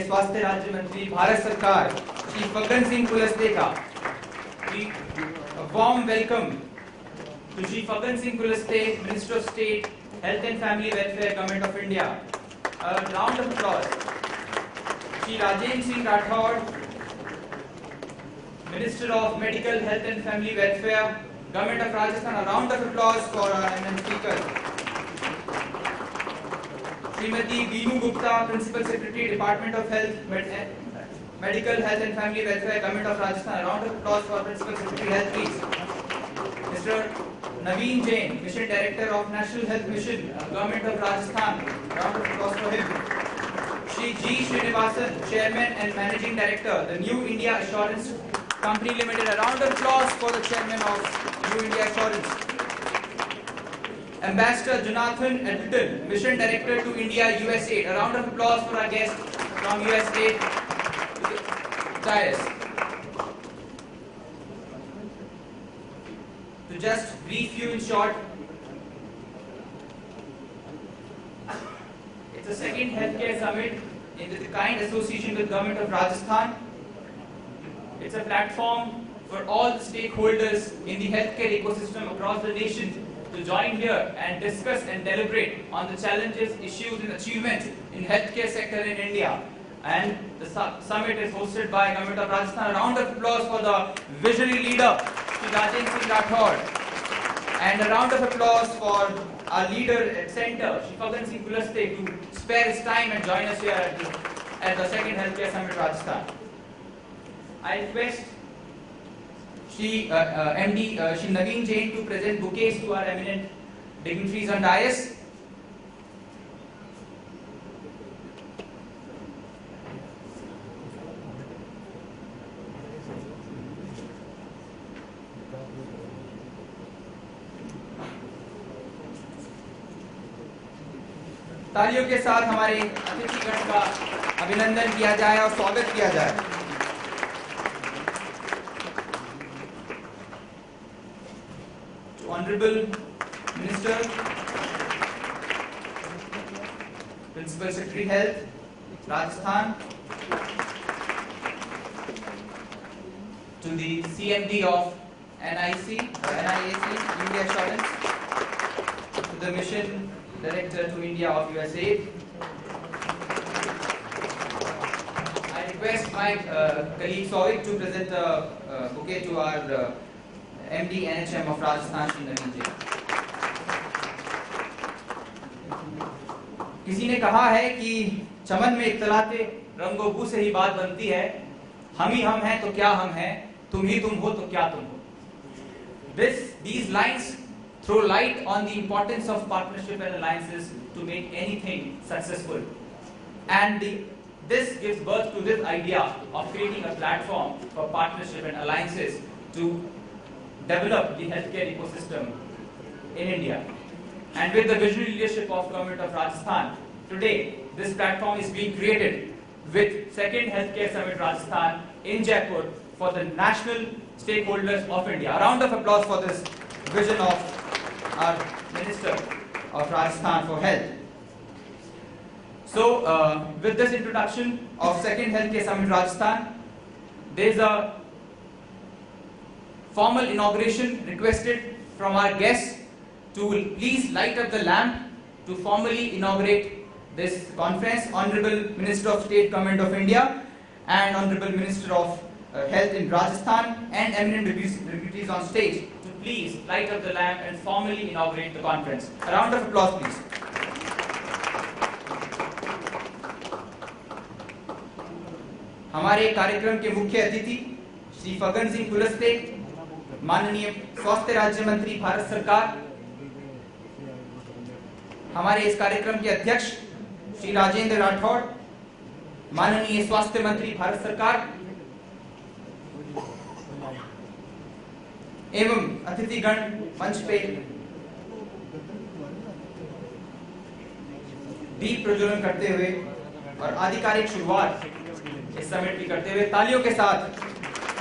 स्वास्थ्य राज्य मंत्री भारत सरकार श्री फग्गन सिंह कुलस्ते का warm welcome to Shri Faggan Singh Kulaste, Minister of State, Health and Family Welfare, Government of India. A round of applause. Shri Rajendra Singh Rathod, Minister of Medical, Health and Family Welfare, Government of Rajasthan. A round of applause for our eminent speaker. Srimati Veenu Gupta, Principal Secretary, Department of Health, Medical, Health and Family Welfare, Government of Rajasthan. A round of applause for Principal Secretary Health, please. Mr. Naveen Jain, Mission Director of National Health Mission, Government of Rajasthan. A round of applause for him. Shri G. Srinivasan, Chairman and Managing Director, the New India Assurance Company Limited. A round of applause for the Chairman of New India Assurance. Ambassador Jonathan Edgerton, Mission Director to India USA. A round of applause for our guest from USA. To just brief you in short, it's the second healthcare summit in the kind association with Government of Rajasthan. It's a platform for all the stakeholders in the healthcare ecosystem across the nation to join here and discuss and deliberate on the challenges, issues and achievements in healthcare sector in India. And the summit is hosted by Government of Rajasthan. A round of applause for the visionary leader, Shri Rajendra Singh Rathod. And a round of applause for our leader at center, Shri Faggan Singh Kulaste, to spare his time and join us here at the second Healthcare Summit Rajasthan. I request Shri MD Shri Naveen Jain to present bouquets to our eminent dignitaries on dais. तालियों के साथ हमारे अतिथिगण का अभिनंदन किया जाए और स्वागत किया जाए। To Honorable Minister, Principal Secretary Health, Rajasthan, to the CMD of NIAC, India Assurance, to the Mission Director to India of USA. I request my colleague Souvik to present a bouquet to our MD NHM of Rajasthan, Shri Naveen Jain. किसी ने कहा है कि चमन में इत्तलाते रंगो बू से ही बात बनती है, हम ही हम हैं तो क्या हम हैं, तुम ही तुम हो तो क्या तुम हो। These lines throw light on the importance of partnership and alliances to make anything successful. And this gives birth to this idea of creating a platform for partnership and alliances to develop the healthcare ecosystem in India. And with the visionary leadership of Government of Rajasthan, today this platform is being created with second Healthcare Summit Rajasthan in Jaipur for the national stakeholders of India. A round of applause for this vision of our Minister of Rajasthan for Health. So, with this introduction of second Healthcare Summit Rajasthan, there is a formal inauguration requested from our guests to please light up the lamp to formally inaugurate this conference. Honorable Minister of State, Government of India, and Honorable Minister of Health in Rajasthan, and eminent dignitaries on stage, to please light up the lamp and formally inaugurate the conference. A round of applause, please. हमारे कार्यक्रम के मुख्य अतिथि श्री फग्गन सिंह कुलस्ते, माननीय स्वास्थ्य राज्य मंत्री भारत सरकार, हमारे इस कार्यक्रम के अध्यक्ष श्री राजेंद्र राठौड़, माननीय स्वास्थ्य मंत्री भारत सरकार, एवं अतिथिगण मंच पे दीप प्रज्वलन करते हुए और आधिकारिक शुरुआत इस समिट की करते हुए तालियों के साथ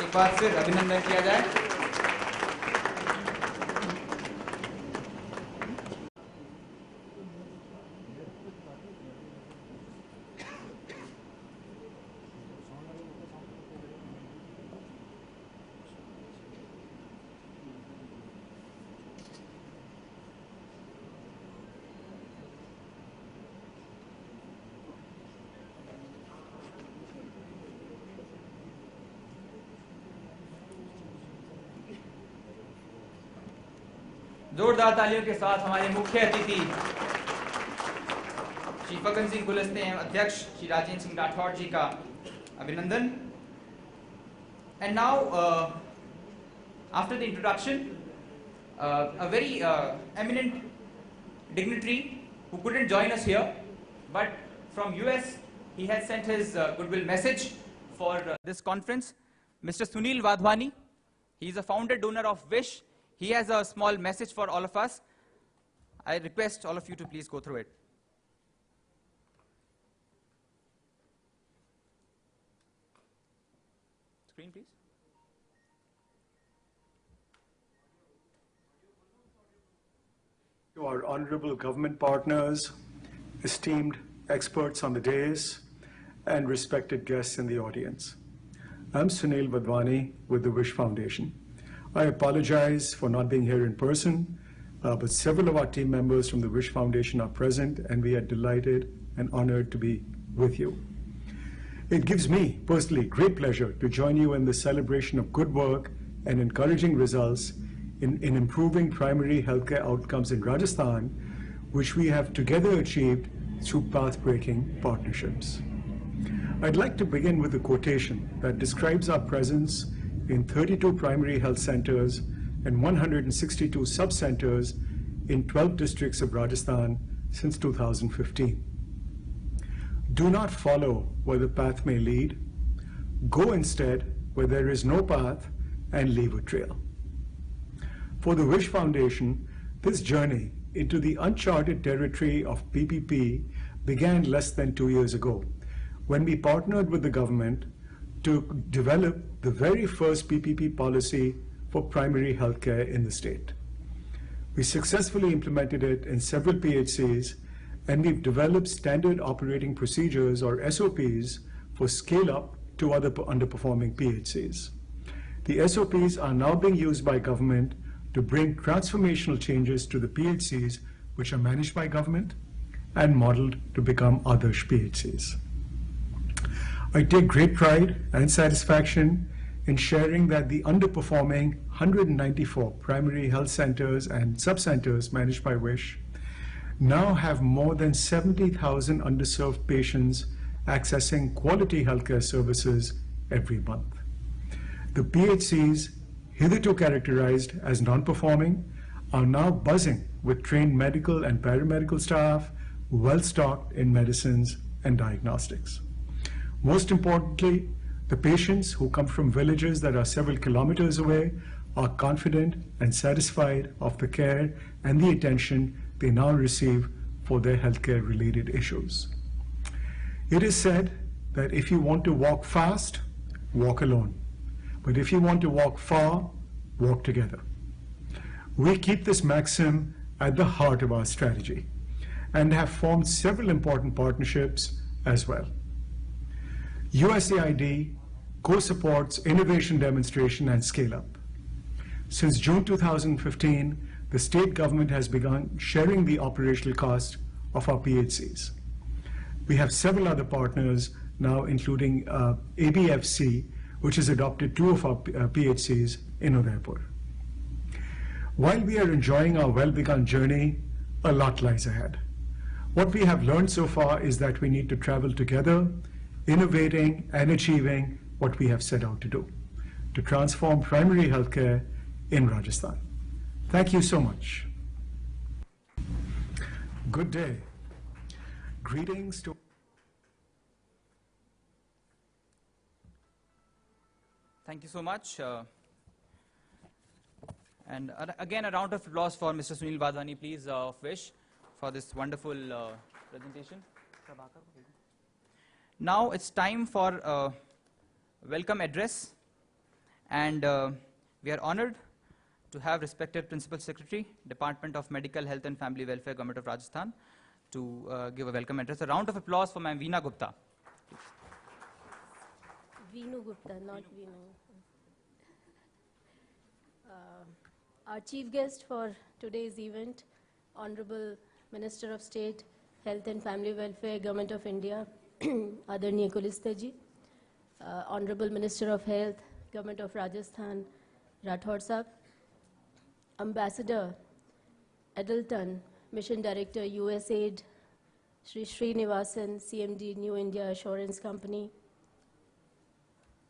एक बार फिर अभिनंदन किया जाए। जोरदार तालियों के साथ हमारे मुख्य अतिथि श्री फग्गन सिंह कुलस्ते एवं अध्यक्ष श्री राजेंद्र सिंह राठौड़ जी का अभिनंदन। And now, after the introduction, a very eminent dignitary who couldn't join us here, but from US, he has sent his goodwill message for this conference. Mr. Sunil Wadhwani, he is a founder donor of Wish. He has a small message for all of us. I request all of you to please go through it. Screen, please. To our honorable government partners, esteemed experts on the dais, and respected guests in the audience. I'm Sunil Wadhwani with the Wish Foundation. I apologize for not being here in person, but several of our team members from the Wish Foundation are present, and we are delighted and honored to be with you. It gives me personally great pleasure to join you in the celebration of good work and encouraging results in improving primary healthcare outcomes in Rajasthan, which we have together achieved through path-breaking partnerships. I'd like to begin with a quotation that describes our presence in 32 primary health centers and 162 sub-centers in 12 districts of Rajasthan since 2015. Do not follow where the path may lead. Go instead where there is no path and leave a trail. For the Wish Foundation, this journey into the uncharted territory of PPP began less than 2 years ago, when we partnered with the government to develop the very first PPP policy for primary healthcare in the state. We successfully implemented it in several PHCs, and we've developed standard operating procedures, or SOPs, for scale-up to other underperforming PHCs. The SOPs are now being used by government to bring transformational changes to the PHCs, which are managed by government and modeled to become Adarsh PHCs. I take great pride and satisfaction in sharing that the underperforming 194 primary health centers and sub-centers managed by Wish now have more than 70,000 underserved patients accessing quality healthcare services every month. The PHCs, hitherto characterized as non-performing, are now buzzing with trained medical and paramedical staff, well-stocked in medicines and diagnostics. Most importantly, the patients who come from villages that are several kilometers away are confident and satisfied of the care and the attention they now receive for their healthcare-related issues. It is said that if you want to walk fast, walk alone. But if you want to walk far, walk together. We keep this maxim at the heart of our strategy and have formed several important partnerships as well. USAID co-supports innovation demonstration and scale-up. Since June 2015, the state government has begun sharing the operational cost of our PHCs. We have several other partners now, including ABFC, which has adopted 2 of our PHCs in Udaipur. While we are enjoying our well-begun journey, a lot lies ahead. What we have learned so far is that we need to travel together, innovating and achieving what we have set out to do, to transform primary healthcare in Rajasthan. Thank you so much. Good day. Greetings to Thank you so much. And again, a round of applause for Mr. Sunil Wadhwani, please, of Wish, for this wonderful presentation. Now it's time for a welcome address, and we are honored to have respected Principal Secretary, Department of Medical Health and Family Welfare, Government of Rajasthan, to give a welcome address. A round of applause for Ma'am Veena Gupta. Veenu Gupta, not Veenu. Our chief guest for today's event, Honorable Minister of State, Health and Family Welfare, Government of India, Adarniya Kuliste ji, Honorable Minister of Health, Government of Rajasthan, Rathod Sahab, Ambassador Edelton, Mission Director, USAID, Shri Srinivasan, CMD, New India Assurance Company,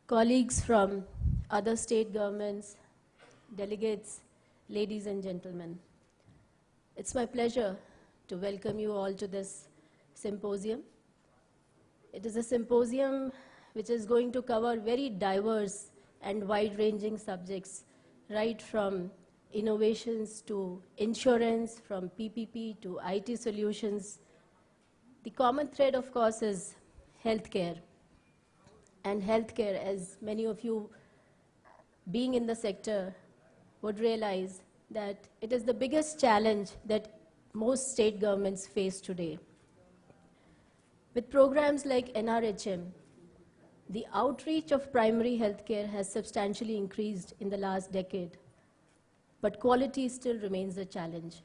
colleagues from other state governments, delegates, ladies and gentlemen. It's my pleasure to welcome you all to this symposium. It is a symposium which is going to cover very diverse and wide-ranging subjects, right from innovations to insurance, from PPP to IT solutions. The common thread, of course, is healthcare. And healthcare, as many of you being in the sector would realize, that it is the biggest challenge that most state governments face today. With programs like NRHM, the outreach of primary healthcare has substantially increased in the last decade, but quality still remains a challenge.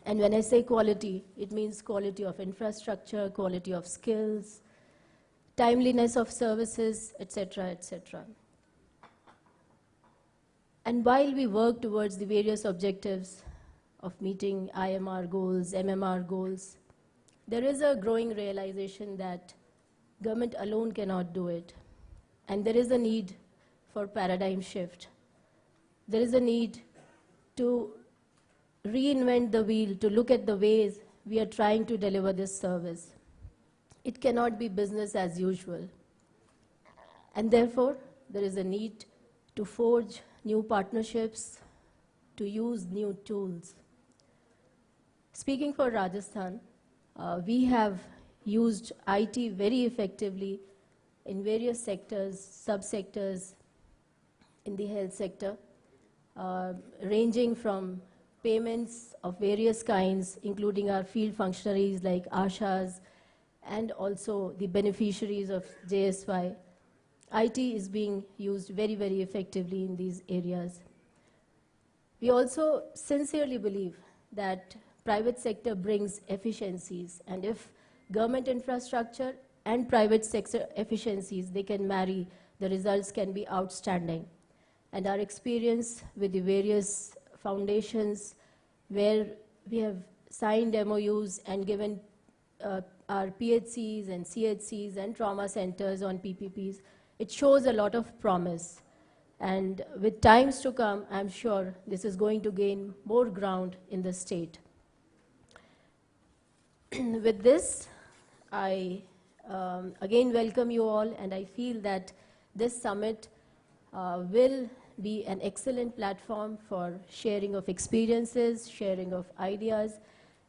And when I say quality, it means quality of infrastructure, quality of skills, timeliness of services, etc., etc. And while we work towards the various objectives of meeting IMR goals, MMR goals, there is a growing realization that government alone cannot do it. And there is a need for paradigm shift. There is a need to reinvent the wheel, to look at the ways we are trying to deliver this service. It cannot be business as usual. And therefore, there is a need to forge new partnerships, to use new tools. Speaking for Rajasthan, we have used IT very effectively in various sectors, subsectors in the health sector, ranging from payments of various kinds, including our field functionaries like ASHAs, and also the beneficiaries of JSY. IT is being used very, very effectively in these areas. We also sincerely believe that private sector brings efficiencies, and if government infrastructure and private sector efficiencies, they can marry, the results can be outstanding. And our experience with the various foundations where we have signed MOUs and given our PHCs and CHCs and trauma centers on PPPs, it shows a lot of promise. And with times to come, I'm sure this is going to gain more ground in the state. With this, I again welcome you all, and I feel that this summit will be an excellent platform for sharing of experiences, sharing of ideas,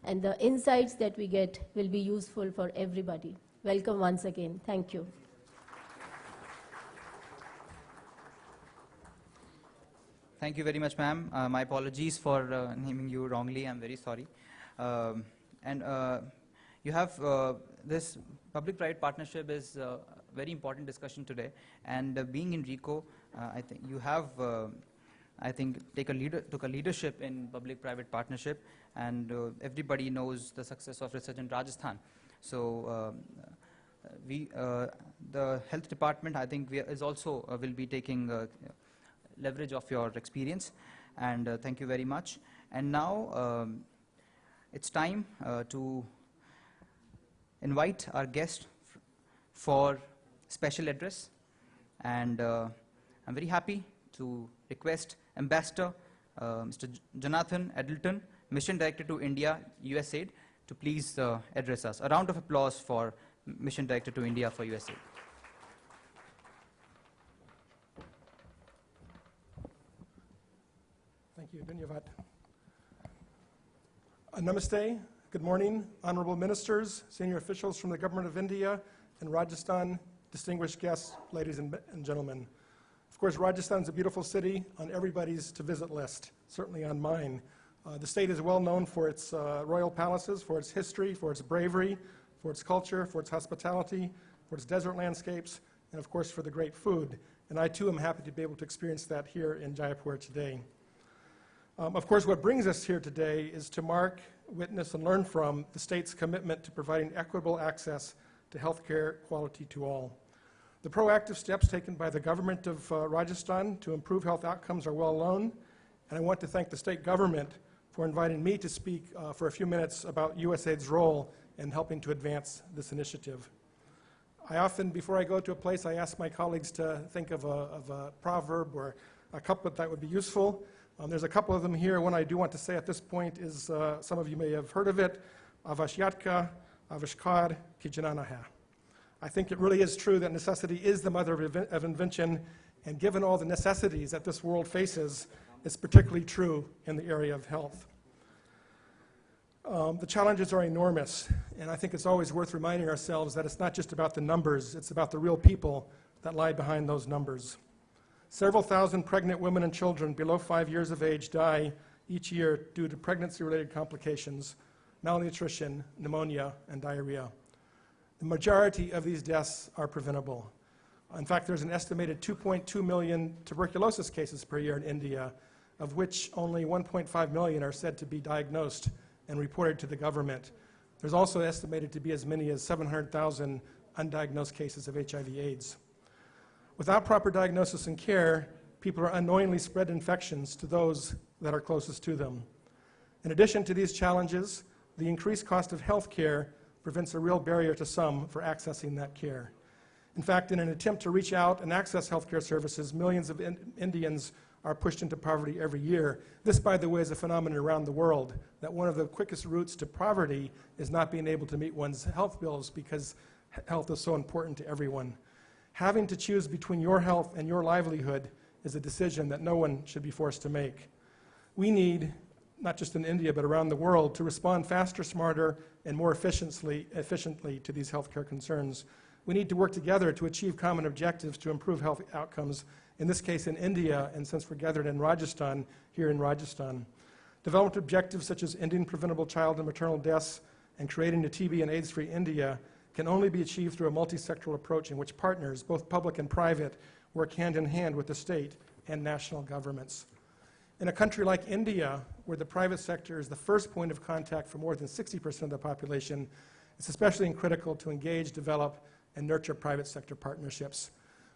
and the insights that we get will be useful for everybody. Welcome once again. Thank you. Thank you very much, ma'am. My apologies for naming you wrongly. I'm very sorry. You have this public-private partnership is a very important discussion today. And being in RICO, I think you have, took a leadership in public-private partnership, and everybody knows the success of research in Rajasthan. So the health department, I think, is also will be taking leverage of your experience, and thank you very much. And now it's time to invite our guest for special address, and I'm very happy to request Ambassador Mr. Jonathan Edelton, Mission Director to India, USAID, to please address us. A round of applause for Mission Director to India for USAID. Thank you, Dhanyavad. Namaste, good morning, honorable ministers, senior officials from the Government of India and Rajasthan, distinguished guests, ladies and gentlemen. Of course, Rajasthan is a beautiful city on everybody's to-visit list, certainly on mine. The state is well known for its royal palaces, for its history, for its bravery, for its culture, for its hospitality, for its desert landscapes, and of course for the great food. And I too am happy to be able to experience that here in Jaipur today. Of course, what brings us here today is to mark, witness, and learn from the state's commitment to providing equitable access to healthcare quality to all. The proactive steps taken by the government of Rajasthan to improve health outcomes are well known, and I want to thank the state government for inviting me to speak for a few minutes about USAID's role in helping to advance this initiative. I often, before I go to a place, I ask my colleagues to think of a proverb or a couplet that would be useful. There's a couple of them here. One I do want to say at this point is, some of you may have heard of it, Avashyatka, Avishkar, Kijananaha. I think it really is true that necessity is the mother of invention, and given all the necessities that this world faces, it's particularly true in the area of health. The challenges are enormous, and I think it's always worth reminding ourselves that it's not just about the numbers, it's about the real people that lie behind those numbers. Several thousand pregnant women and children below 5 years of age die each year due to pregnancy-related complications, malnutrition, pneumonia, and diarrhea. The majority of these deaths are preventable. In fact, there's an estimated 2.2 million tuberculosis cases per year in India, of which only 1.5 million are said to be diagnosed and reported to the government. There's also estimated to be as many as 700,000 undiagnosed cases of HIV/AIDS. Without proper diagnosis and care, people are unknowingly spread infections to those that are closest to them. In addition to these challenges, the increased cost of health care prevents a real barrier to some for accessing that care. In fact, in an attempt to reach out and access healthcare services, millions of Indians are pushed into poverty every year. This, by the way, is a phenomenon around the world, that one of the quickest routes to poverty is not being able to meet one's health bills because health is so important to everyone. Having to choose between your health and your livelihood is a decision that no one should be forced to make. We need, not just in India, but around the world, to respond faster, smarter, and more efficiently to these healthcare concerns. We need to work together to achieve common objectives to improve health outcomes, in this case in India, and since we're gathered in Rajasthan, here in Rajasthan. Developed objectives such as ending preventable child and maternal deaths and creating a TB and AIDS-free India can only be achieved through a multi-sectoral approach in which partners, both public and private, work hand in hand with the state and national governments. In a country like India, where the private sector is the first point of contact for more than 60% of the population, it's especially critical to engage, develop, and nurture private sector partnerships.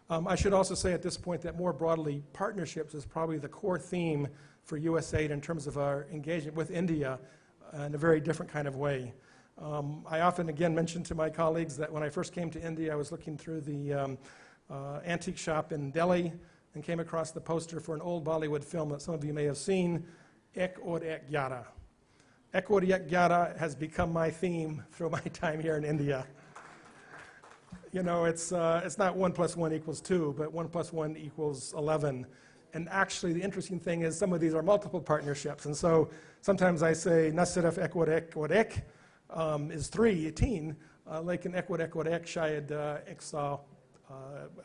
I should also say at this point that more broadly, partnerships is probably the core theme for USAID in terms of our engagement with India in a very different kind of way. I often, again, mention to my colleagues that when I first came to India, I was looking through the antique shop in Delhi and came across the poster for an old Bollywood film that some of you may have seen, Ek Aur Ek Gyara. Ek Aur Ek Gyara has become my theme through my time here in India. You know, it's not 1 + 1 = 2, but 1 + 1 = 11. And actually, the interesting thing is some of these are multiple partnerships. And so sometimes I say, na sirf ek aur ek is 3, 18, lekin ek aur ek shayad 100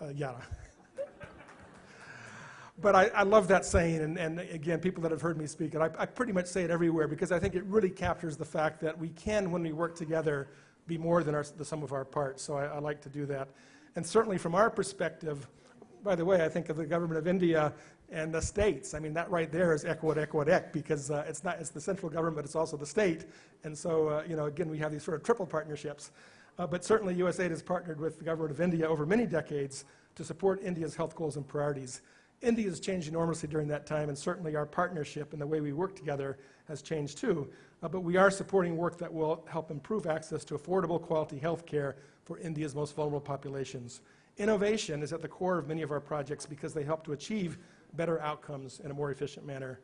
11. But I love that saying, and again, people that have heard me speak it, I pretty much say it everywhere because I think it really captures the fact that we can, when we work together, be more than the sum of our parts. So I like to do that. And certainly from our perspective, by the way, I think of the government of India and the states. I mean, that right there is ek aur ek, because it's the central government, it's also the state. And so, you know, again, we have these sort of triple partnerships. But certainly USAID has partnered with the government of India over many decades to support India's health goals and priorities. India has changed enormously during that time, and certainly our partnership and the way we work together has changed too. But we are supporting work that will help improve access to affordable, quality health care for India's most vulnerable populations. Innovation is at the core of many of our projects because they help to achieve better outcomes in a more efficient manner.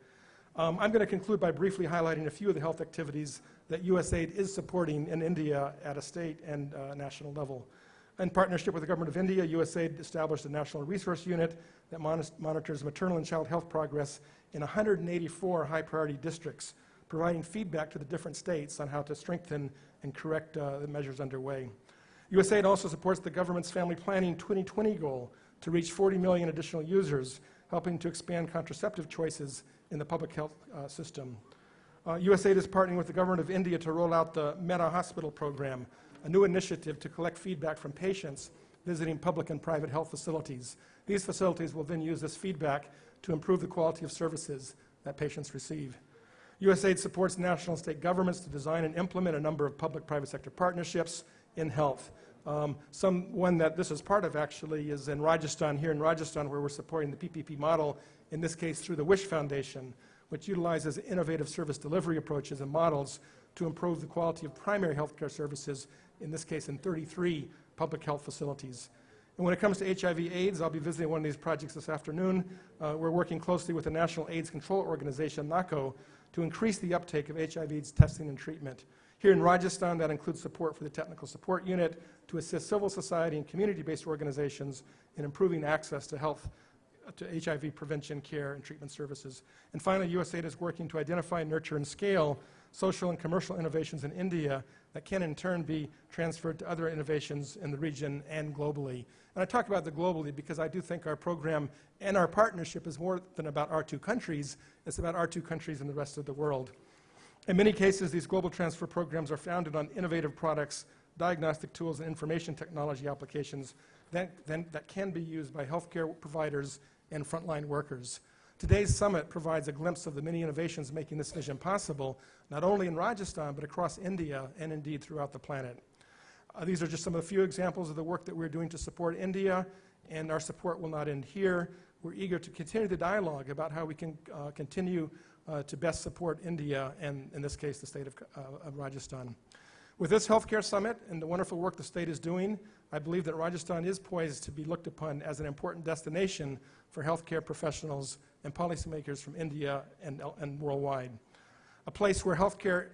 I'm going to conclude by briefly highlighting a few of the health activities that USAID is supporting in India at a state and national level. In partnership with the government of India, USAID established a national resource unit that monitors maternal and child health progress in 184 high-priority districts, providing feedback to the different states on how to strengthen and correct the measures underway. USAID also supports the government's Family Planning 2020 goal to reach 40 million additional users, helping to expand contraceptive choices in the public health system. USAID is partnering with the government of India to roll out the Meta Hospital program, a new initiative to collect feedback from patients visiting public and private health facilities. These facilities will then use this feedback to improve the quality of services that patients receive. USAID supports national and state governments to design and implement a number of public-private sector partnerships in health. One that this is part of actually is in Rajasthan, here in Rajasthan, where we're supporting the PPP model, in this case through the Wish Foundation, which utilizes innovative service delivery approaches and models to improve the quality of primary healthcare services, in this case in 33 public health facilities. And when it comes to HIV/AIDS, I'll be visiting one of these projects this afternoon. We're working closely with the National AIDS Control Organization, NACO, to increase the uptake of HIV/AIDS testing and treatment. Here in Rajasthan, that includes support for the Technical Support Unit to assist civil society and community-based organizations in improving access to HIV prevention, care, and treatment services. And finally, USAID is working to identify, nurture, and scale social and commercial innovations in India that can in turn be transferred to other innovations in the region and globally. And I talk about the globally because I do think our program and our partnership is more than about our two countries. It's about our two countries and the rest of the world. In many cases, these global transfer programs are founded on innovative products, diagnostic tools, and information technology applications that can be used by healthcare providers and frontline workers. Today's summit provides a glimpse of the many innovations making this vision possible, not only in Rajasthan, but across India and indeed throughout the planet. These are just some of the few examples of the work that we're doing to support India, and our support will not end here. We're eager to continue the dialogue about how we can continue to best support India, and in this case, the state of Rajasthan. With this healthcare summit and the wonderful work the state is doing, I believe that Rajasthan is poised to be looked upon as an important destination for healthcare professionals and policymakers from India and worldwide. A place where healthcare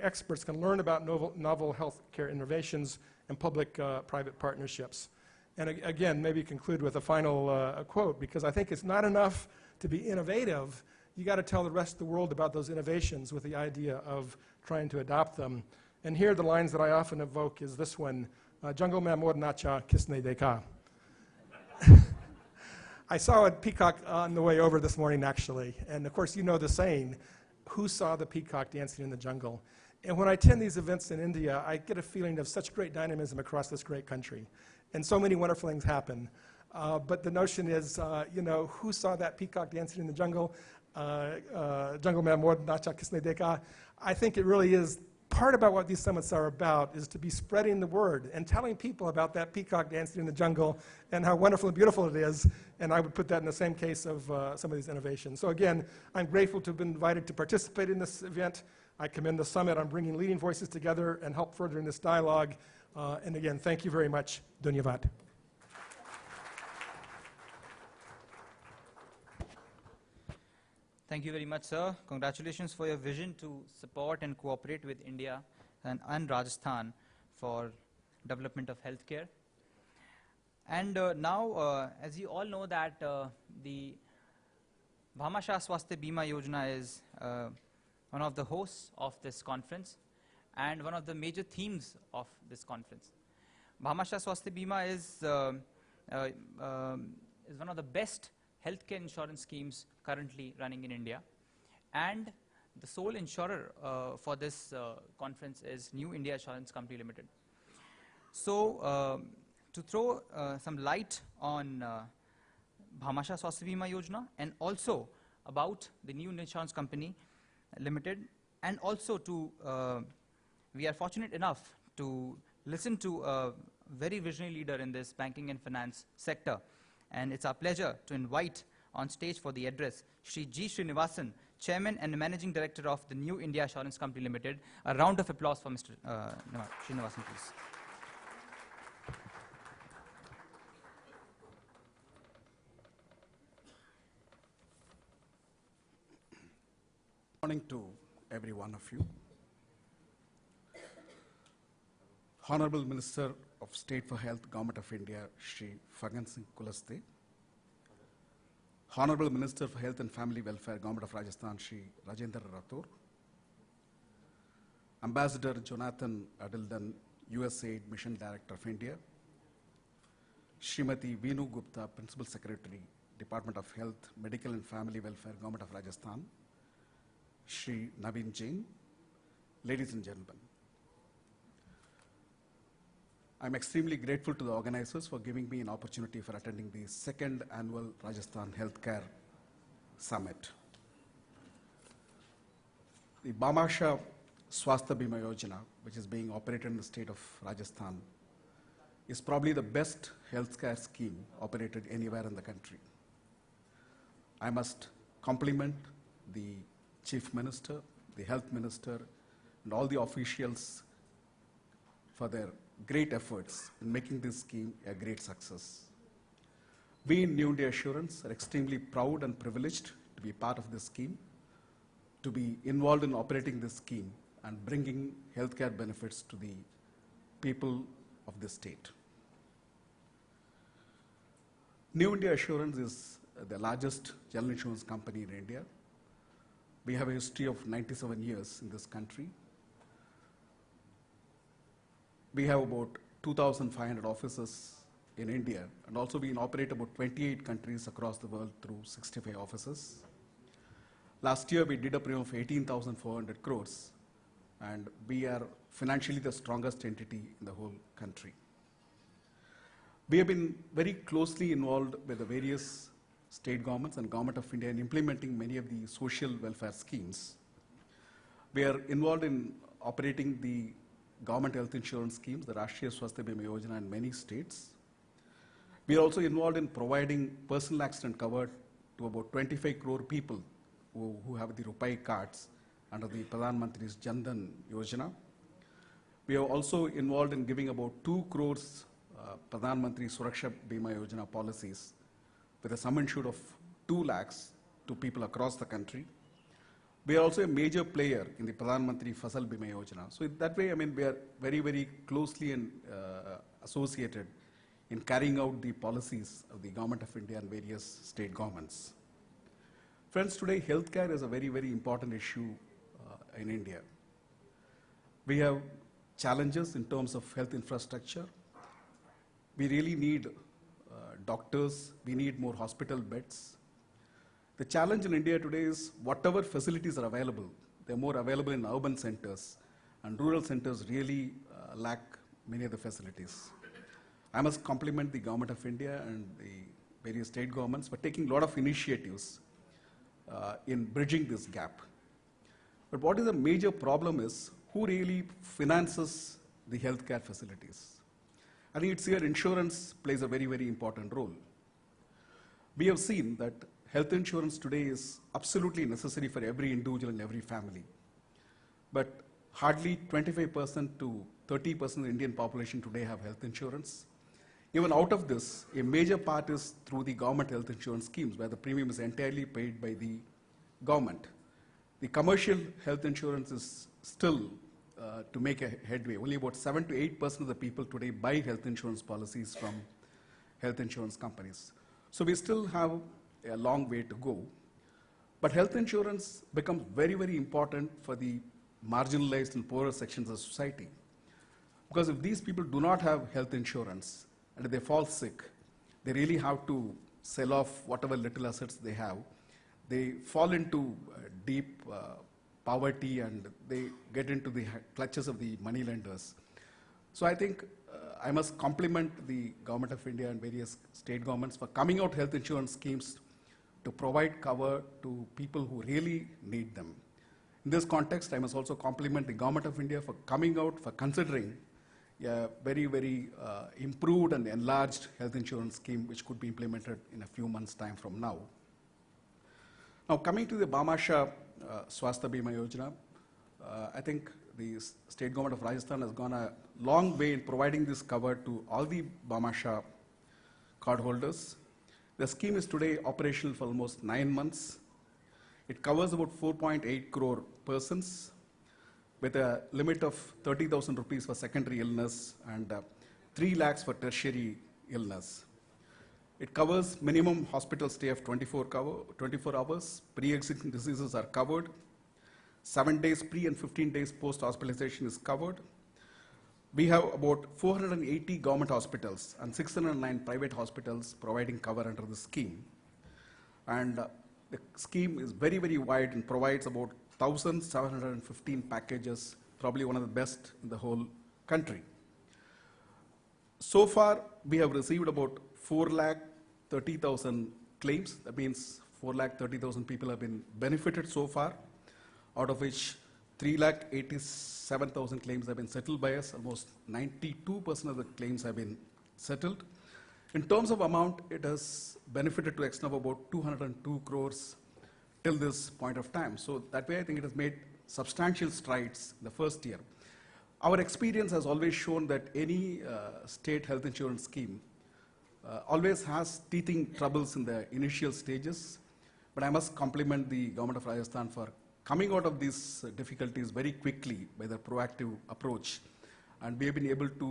experts can learn about novel healthcare innovations and public-private partnerships. And again, maybe conclude with a final quote, because I think it's not enough to be innovative. You got to tell the rest of the world about those innovations with the idea of trying to adopt them. And here the lines that I often evoke is this one, Jungle mein mor nacha kisne dekha. I saw a peacock on the way over this morning, actually. And of course, you know the saying, who saw the peacock dancing in the jungle? And when I attend these events in India, I get a feeling of such great dynamism across this great country. And so many wonderful things happen. But the notion is, who saw that peacock dancing in the jungle? Jungle mein mor nacha kisne dekha. I think it really is part about what these summits are about is to be spreading the word and telling people about that peacock dancing in the jungle and how wonderful and beautiful it is. And I would put that in the same case of some of these innovations. So again, I'm grateful to have been invited to participate in this event. I commend the summit on bringing leading voices together and help furthering this dialogue. And again, thank you very much. Dhanyavad. Thank you very much, sir. Congratulations for your vision to support and cooperate with India and Rajasthan for development of healthcare. And now, as you all know that the Bhamasha Swasthya Bima Yojana is one of the hosts of this conference and one of the major themes of this conference. Bhamasha Swasthya Bima is one of the best healthcare insurance schemes currently running in India, and the sole insurer for this conference is New India Assurance Company Limited. So to throw some light on Bhamasha Swasthya Bima Yojana and also about the New India Assurance Company Limited, and also to we are fortunate enough to listen to a very visionary leader in this banking and finance sector. And it's our pleasure to invite on stage for the address Shri G. Srinivasan, Chairman and Managing Director of the New India Assurance Company Limited. A round of applause for Mr. Srinivasan, please. Good morning to every one of you. Honorable Minister of State for Health, Government of India, Shri Phaggan Singh Kulaste. Honorable Minister for Health and Family Welfare, Government of Rajasthan, Shri Rajendra Rathore. Ambassador Jonathan Adildan, USAID Mission Director of India. Srimati Veenu Gupta, Principal Secretary, Department of Health, Medical and Family Welfare, Government of Rajasthan. Shri Naveen Jain. Ladies and gentlemen, I'm extremely grateful to the organizers for giving me an opportunity for attending the second annual Rajasthan Healthcare Summit. The Bhamasha Swasthya Bima Yojana, which is being operated in the state of Rajasthan, is probably the best healthcare scheme operated anywhere in the country. I must compliment the Chief Minister, the Health Minister, and all the officials for their great efforts in making this scheme a great success. We in New India Assurance are extremely proud and privileged to be part of this scheme, to be involved in operating this scheme and bringing healthcare benefits to the people of the state. New India Assurance is the largest general insurance company in India. We have a history of 97 years in this country. We have about 2,500 offices in India, and also we operate about 28 countries across the world through 65 offices. Last year, we did a premium of 18,400 crores, and we are financially the strongest entity in the whole country. We have been very closely involved with the various state governments and Government of India in implementing many of the social welfare schemes. We are involved in operating the government health insurance schemes, the Rashtriya Swasthya Bima Yojana in many states. We are also involved in providing personal accident cover to about 25 crore people who have the RuPay cards under the Pradhan Mantri's Jan Dhan Yojana. We are also involved in giving about 2 crores Pradhan Mantri Suraksha Bima Yojana policies with a sum insured of 2 lakhs to people across the country. We are also a major player in the Pradhan Mantri Fasal Bima Yojana. So that way, I mean, we are very, very closely associated in carrying out the policies of the Government of India and various state governments. Friends, today healthcare is a very, very important issue in India. We have challenges in terms of health infrastructure. We really need doctors, we need more hospital beds. The challenge in India today is whatever facilities are available, they're more available in urban centers, and rural centers really lack many of the facilities. I must compliment the Government of India and the various state governments for taking a lot of initiatives in bridging this gap. But what is the major problem is who really finances the healthcare facilities. I think it's here insurance plays a very, very important role. We have seen that health insurance today is absolutely necessary for every individual and every family. But hardly 25% to 30% of the Indian population today have health insurance. Even out of this, a major part is through the government health insurance schemes, where the premium is entirely paid by the government. The commercial health insurance is still to make a headway. Only about 7 to 8% of the people today buy health insurance policies from health insurance companies. So we still have a long way to go. But health insurance becomes very, very important for the marginalized and poorer sections of society. Because if these people do not have health insurance and if they fall sick, they really have to sell off whatever little assets they have. They fall into deep poverty and they get into the clutches of the moneylenders. So I think I must compliment the Government of India and various state governments for coming out health insurance schemes to provide cover to people who really need them. In this context, I must also compliment the Government of India for coming out, for considering a very, very improved and enlarged health insurance scheme which could be implemented in a few months' time from now. Now, coming to the Bhamasha Swasthya Bima Yojana, I think the state government of Rajasthan has gone a long way in providing this cover to all the Bhamasha cardholders. The scheme is today operational for almost 9 months. It covers about 4.8 crore persons with a limit of 30,000 rupees for secondary illness and 3 lakhs for tertiary illness. It covers minimum hospital stay of 24 hours. Pre-existing diseases are covered. 7 days pre and 15 days post-hospitalization is covered. We have about 480 government hospitals and 609 private hospitals providing cover under the scheme. And the scheme is very, very wide and provides about 1,715 packages, probably one of the best in the whole country. So far, we have received about 4,30,000 claims. That means 4,30,000 people have been benefited so far, out of which 3,87,000 claims have been settled by us. Almost 92% of the claims have been settled. In terms of amount, it has benefited to the extent of about 202 crores till this point of time. So that way I think it has made substantial strides in the first year. Our experience has always shown that any state health insurance scheme always has teething troubles in the initial stages, but I must compliment the government of Rajasthan for coming out of these difficulties very quickly by their proactive approach, and we have been able to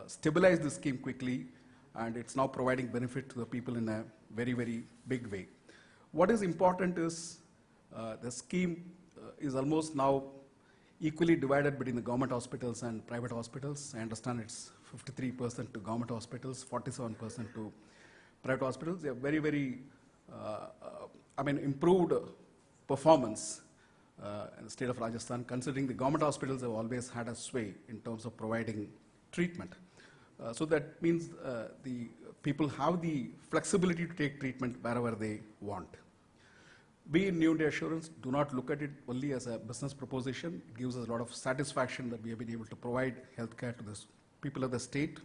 stabilize the scheme quickly, and it's now providing benefit to the people in a very, very big way. What is important is the scheme is almost now equally divided between the government hospitals and private hospitals. I understand it's 53% to government hospitals, 47% to private hospitals. They have very, very, improved performance in the state of Rajasthan, considering the government hospitals have always had a sway in terms of providing treatment. So that means the people have the flexibility to take treatment wherever they want. We in New India Assurance do not look at it only as a business proposition. It gives us a lot of satisfaction that we have been able to provide healthcare to the people of the state.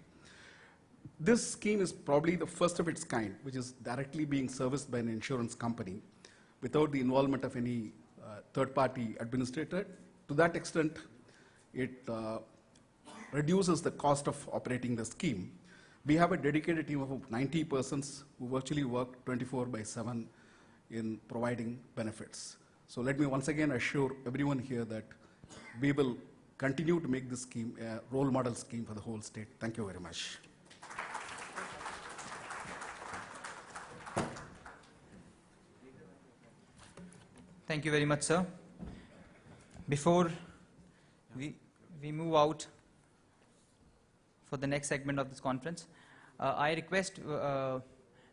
This scheme is probably the first of its kind, which is directly being serviced by an insurance company without the involvement of any third-party administrator. To that extent, it reduces the cost of operating the scheme. We have a dedicated team of 90 persons who virtually work 24/7 in providing benefits. So let me once again assure everyone here that we will continue to make this scheme a role model scheme for the whole state. Thank you very much. Thank you very much, sir. Before we move out for the next segment of this conference, I request,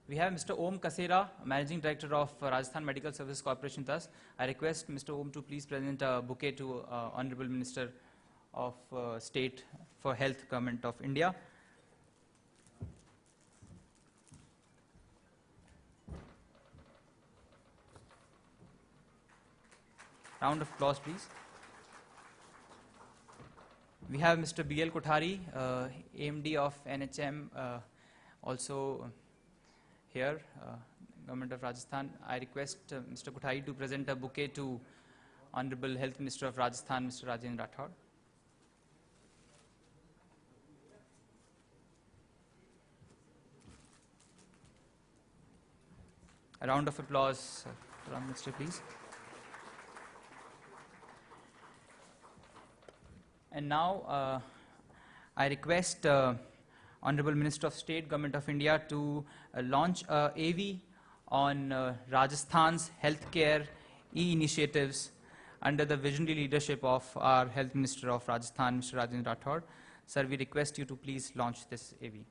we have Mr. Om Kasera, Managing Director of Rajasthan Medical Services Corporation thus. I request Mr. Om to please present a bouquet to Honorable Minister of State for Health, Government of India. Round of applause, please. We have Mr. B.L. Kothari, AMD of NHM, also here, Government of Rajasthan. I request Mr. Kothari to present a bouquet to Honorable Health Minister of Rajasthan, Mr. Rajendra Rathod. A round of applause, Prime Minister, please. And now, I request Honorable Minister of State, Government of India to launch a AV on Rajasthan's healthcare e-initiatives under the visionary leadership of our Health Minister of Rajasthan, Mr. Rajendra Rathod. Sir, we request you to please launch this AV.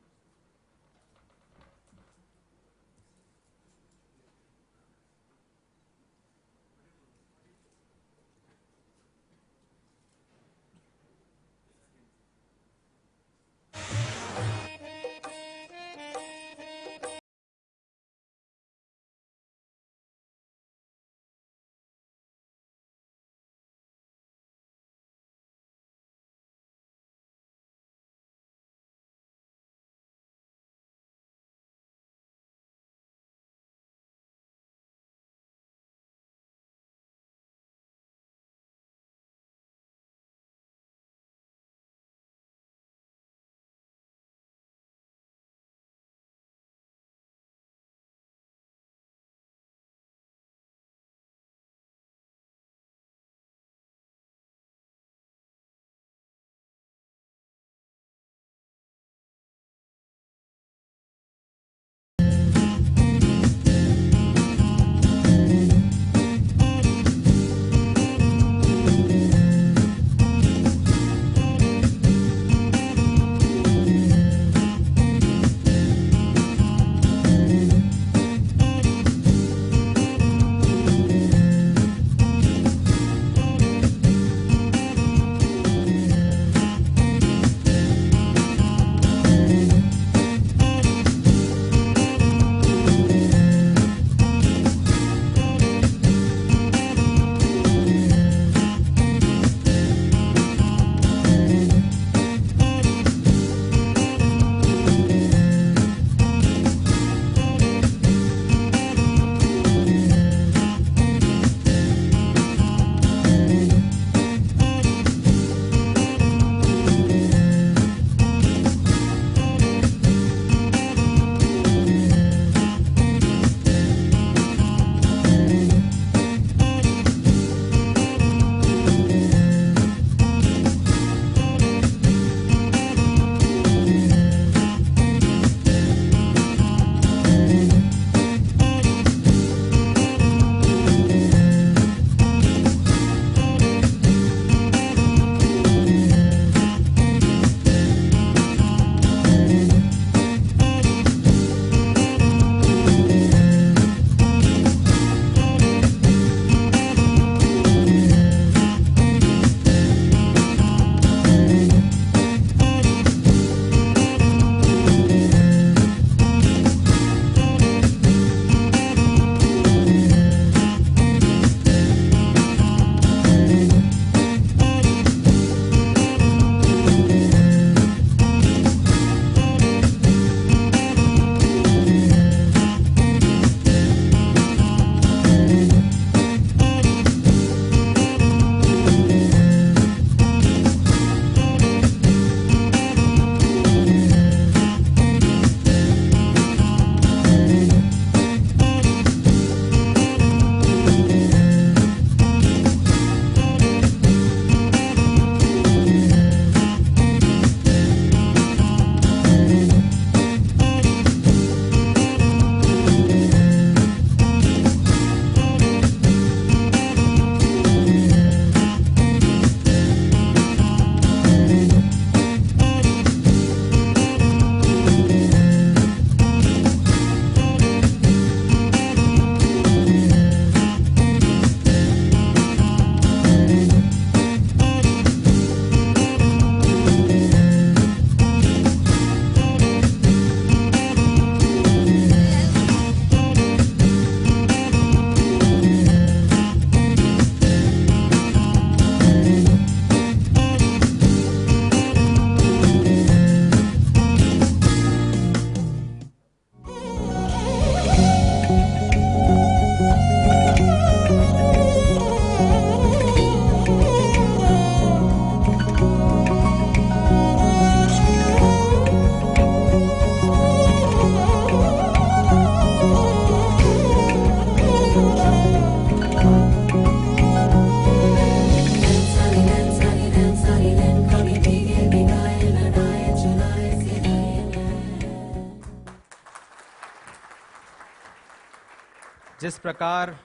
जिस प्रकार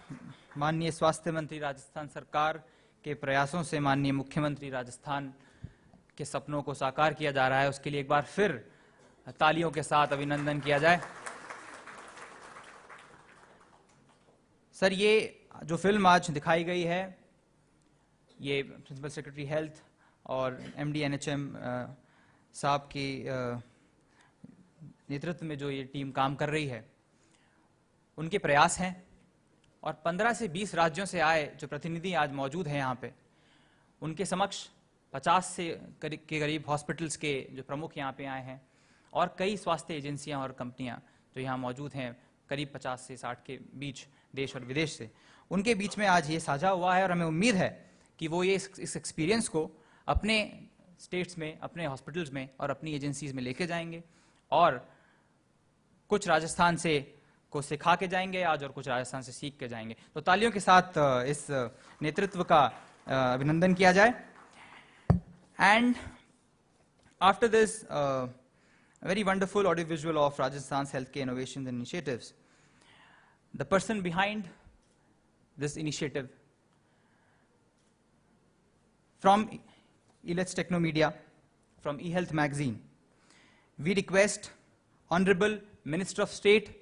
माननीय स्वास्थ्य मंत्री राजस्थान सरकार के प्रयासों से माननीय मुख्यमंत्री राजस्थान के सपनों को साकार किया जा रहा है, उसके लिए एक बार फिर तालियों के साथ अभिनंदन किया जाए। सर, ये जो फिल्म आज दिखाई गई है, ये प्रिंसिपल सेक्रेटरी हेल्थ और एमडी एनएचएम साहब के नेतृत्व में जो ये टीम काम कर रही है, उनके प्रयास हैं। और 15 से 20 राज्यों से आए जो प्रतिनिधि आज मौजूद हैं यहाँ पे, उनके समक्ष 50 से के करीब हॉस्पिटल्स के जो प्रमुख यहाँ पे आए हैं और कई स्वास्थ्य एजेंसियाँ और कंपनियाँ जो यहाँ मौजूद हैं, करीब 50 से 60 के बीच देश और विदेश से, उनके बीच में आज ये साझा हुआ है। और हमें उम्मीद है कि वो ये इस एक्सपीरियंस को अपने स्टेट्स में, अपने हॉस्पिटल्स में और अपनी एजेंसीज में लेके जाएंगे और कुछ राजस्थान से को सिखा के जाएंगे आज और कुछ राजस्थान से सीख के जाएंगे। तो तालियों के साथ इस नेतृत्व का अभिनंदन किया जाए। And after this very wonderful audiovisual of Rajasthan's healthcare innovations and initiatives, the person behind this initiative from eLets Technomedia, from eHealth magazine, we request Honorable Minister of State,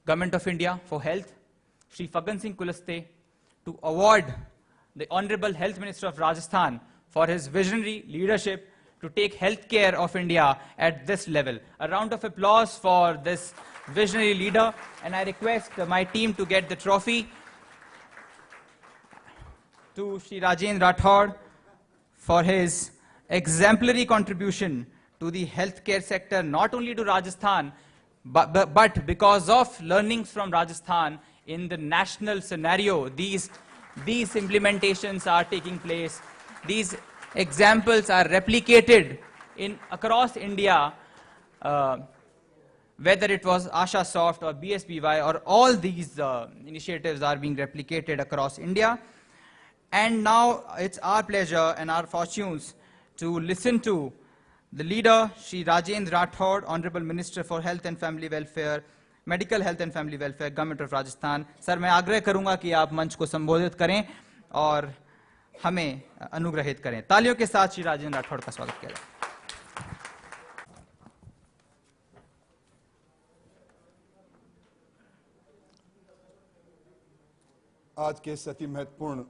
Government of India for Health, Shri Fagan Singh Kulaste, to award the Honorable Health Minister of Rajasthan for his visionary leadership to take healthcare of India at this level. A round of applause for this visionary leader, and I request my team to get the trophy to Shri Rajendra Rathod for his exemplary contribution to the healthcare sector, not only to Rajasthan, but because of learnings from Rajasthan in the national scenario, these implementations are taking place. These examples are replicated across India, whether it was Asha Soft or BSBY, or all these initiatives are being replicated across India. And now it's our pleasure and our fortunes to listen to the leader, Shri Rajendra Rathod, Honorable Minister for Health and Family Welfare, Medical Health and Family Welfare, Government of Rajasthan. Sir, मैं आग्रह करूंगा कि आप मंच को संबोधित करें और हमें अनुग्रहित करें। तालियों के साथ श्री राजेंद्र राठौड़ का स्वागत किया जाए। आज के इस अति महत्वपूर्ण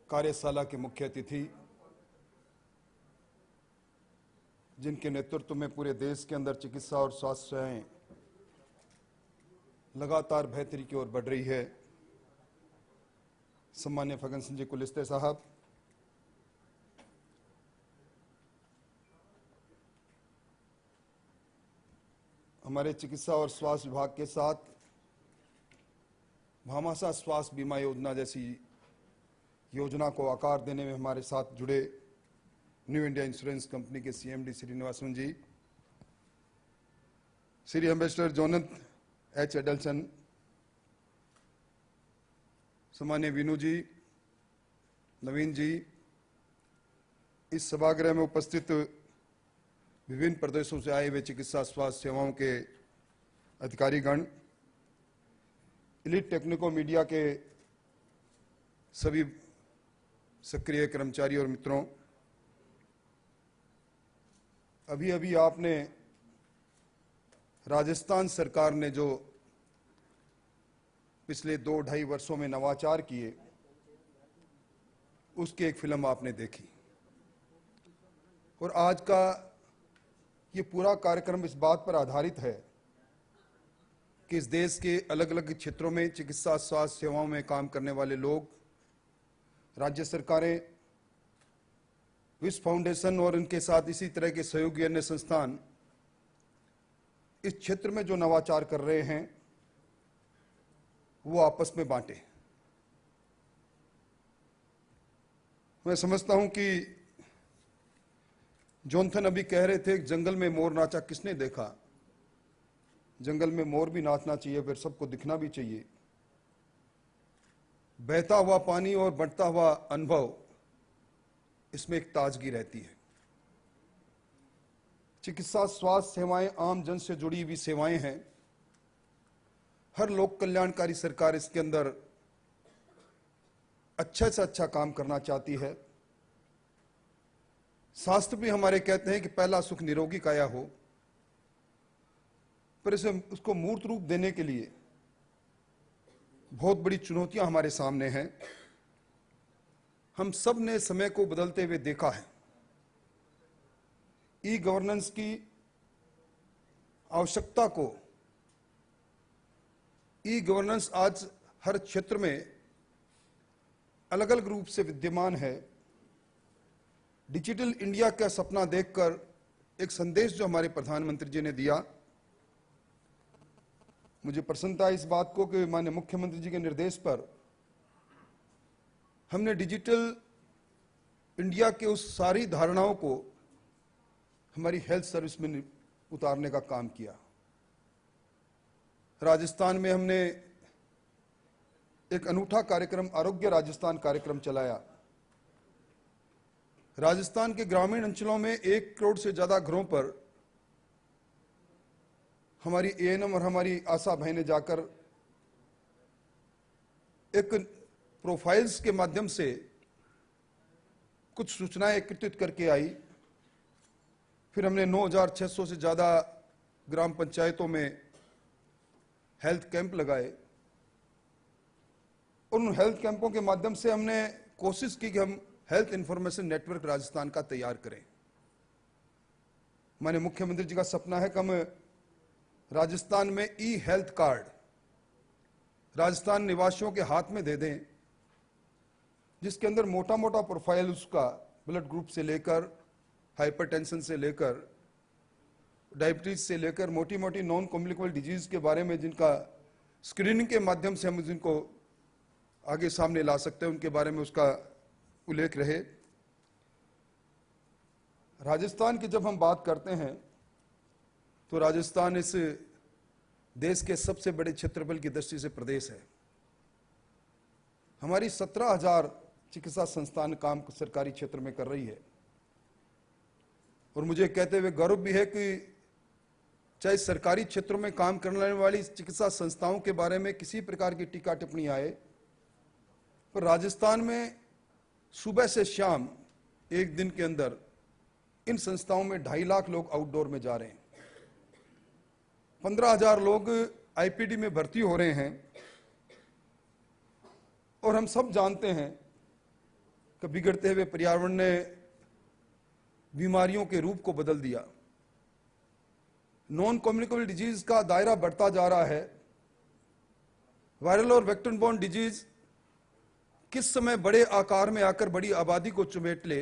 कार्यशाला के मुख्य अतिथि, जिनके नेतृत्व में पूरे देश के अंदर चिकित्सा और स्वास्थ्य सेवाएं लगातार बेहतरी की ओर बढ़ रही है, सम्मान्य फगन सिंह जी कुलिस्ते साहब, हमारे चिकित्सा और स्वास्थ्य विभाग के साथ भामाशाह स्वास्थ्य बीमा योजना जैसी योजना को आकार देने में हमारे साथ जुड़े न्यू इंडिया इंश्योरेंस कंपनी के CMD Srinivasan ji, Shri ambassador Jonathan H Adelson, सम्मान्य विनू जी, नवीन जी, इस सभागृह में उपस्थित विभिन्न प्रदेशों से आए हुए चिकित्सा स्वास्थ्य सेवाओं के अधिकारीगण, इलीट टेक्निको मीडिया के सभी सक्रिय कर्मचारी और मित्रों, अभी अभी आपने राजस्थान सरकार ने जो पिछले 2-2.5 वर्षों में नवाचार किए, उसकी एक फिल्म आपने देखी। और आज का ये पूरा कार्यक्रम इस बात पर आधारित है कि इस देश के अलग अलग क्षेत्रों में चिकित्सा स्वास्थ्य सेवाओं में काम करने वाले लोग, राज्य सरकारें, विश्व फाउंडेशन और इनके साथ इसी तरह के सहयोगी अन्य संस्थान इस क्षेत्र में जो नवाचार कर रहे हैं वो आपस में बांटे। मैं समझता हूं कि जॉनसन अभी कह रहे थे, जंगल में मोर नाचा किसने देखा। जंगल में मोर भी नाचना चाहिए, फिर सबको दिखना भी चाहिए। बहता हुआ पानी और बढ़ता हुआ अनुभव, इसमें एक ताजगी रहती है। चिकित्सा स्वास्थ्य सेवाएं आम जन से जुड़ी हुई सेवाएं हैं हर लोक कल्याणकारी सरकार इसके अंदर अच्छा से अच्छा काम करना चाहती है। शास्त्र भी हमारे कहते हैं कि पहला सुख निरोगी काया हो, पर इसे उसको मूर्त रूप देने के लिए बहुत बड़ी चुनौतियां हमारे सामने हैं। हम सब ने समय को बदलते हुए देखा है। ई गवर्नेंस की आवश्यकता को, ई गवर्नेंस आज हर क्षेत्र में अलग अलग रूप से विद्यमान है। डिजिटल इंडिया का सपना देखकर एक संदेश जो हमारे प्रधानमंत्री जी ने दिया, मुझे प्रसन्नता है इस बात को कि माननीय मुख्यमंत्री जी के निर्देश पर हमने डिजिटल इंडिया के उस सारी धारणाओं को हमारी हेल्थ सर्विस में उतारने का काम किया। राजस्थान में हमने एक अनूठा कार्यक्रम आरोग्य राजस्थान कार्यक्रम चलाया। राजस्थान के ग्रामीण अंचलों में 1 करोड़ से ज्यादा घरों पर हमारी एएनएम और हमारी आशा बहनें जाकर एक प्रोफाइल्स के माध्यम से कुछ सूचनाएं एकत्रित करके आई। फिर हमने 9,600 से ज्यादा ग्राम पंचायतों में हेल्थ कैंप लगाए। उन हेल्थ कैंपों के माध्यम से हमने कोशिश की कि हम हेल्थ इंफॉर्मेशन नेटवर्क राजस्थान का तैयार करें। माननीय मुख्यमंत्री जी का सपना है कि हम राजस्थान में ई हेल्थ कार्ड राजस्थान निवासियों के हाथ में दे दें, जिसके अंदर मोटा मोटा प्रोफाइल उसका ब्लड ग्रुप से लेकर हाइपरटेंशन से लेकर डायबिटीज से लेकर मोटी मोटी नॉन कम्युनिकेबल डिजीज के बारे में जिनका स्क्रीनिंग के माध्यम से हम जिनको आगे सामने ला सकते हैं उनके बारे में उसका उल्लेख रहे। राजस्थान की जब हम बात करते हैं तो राजस्थान इस देश के सबसे बड़े क्षेत्रफल की दृष्टि से प्रदेश है। हमारी 17,000 चिकित्सा संस्थान काम सरकारी क्षेत्र में कर रही है और मुझे कहते हुए गौरव भी है कि चाहे सरकारी क्षेत्रों में काम करने वाली चिकित्सा संस्थाओं के बारे में किसी प्रकार की टीका टिप्पणी आए, पर राजस्थान में सुबह से शाम एक दिन के अंदर इन संस्थाओं में 2.5 लाख लोग आउटडोर में जा रहे हैं। 15,000 लोग आईपीडी में भर्ती हो रहे हैं और हम सब जानते हैं कि बिगड़ते हुए पर्यावरण ने बीमारियों के रूप को बदल दिया। नॉन कम्युनिकेबल डिजीज का दायरा बढ़ता जा रहा है। वायरल और वेक्टर बोर्न डिजीज किस समय बड़े आकार में आकर बड़ी आबादी को चुमेट ले,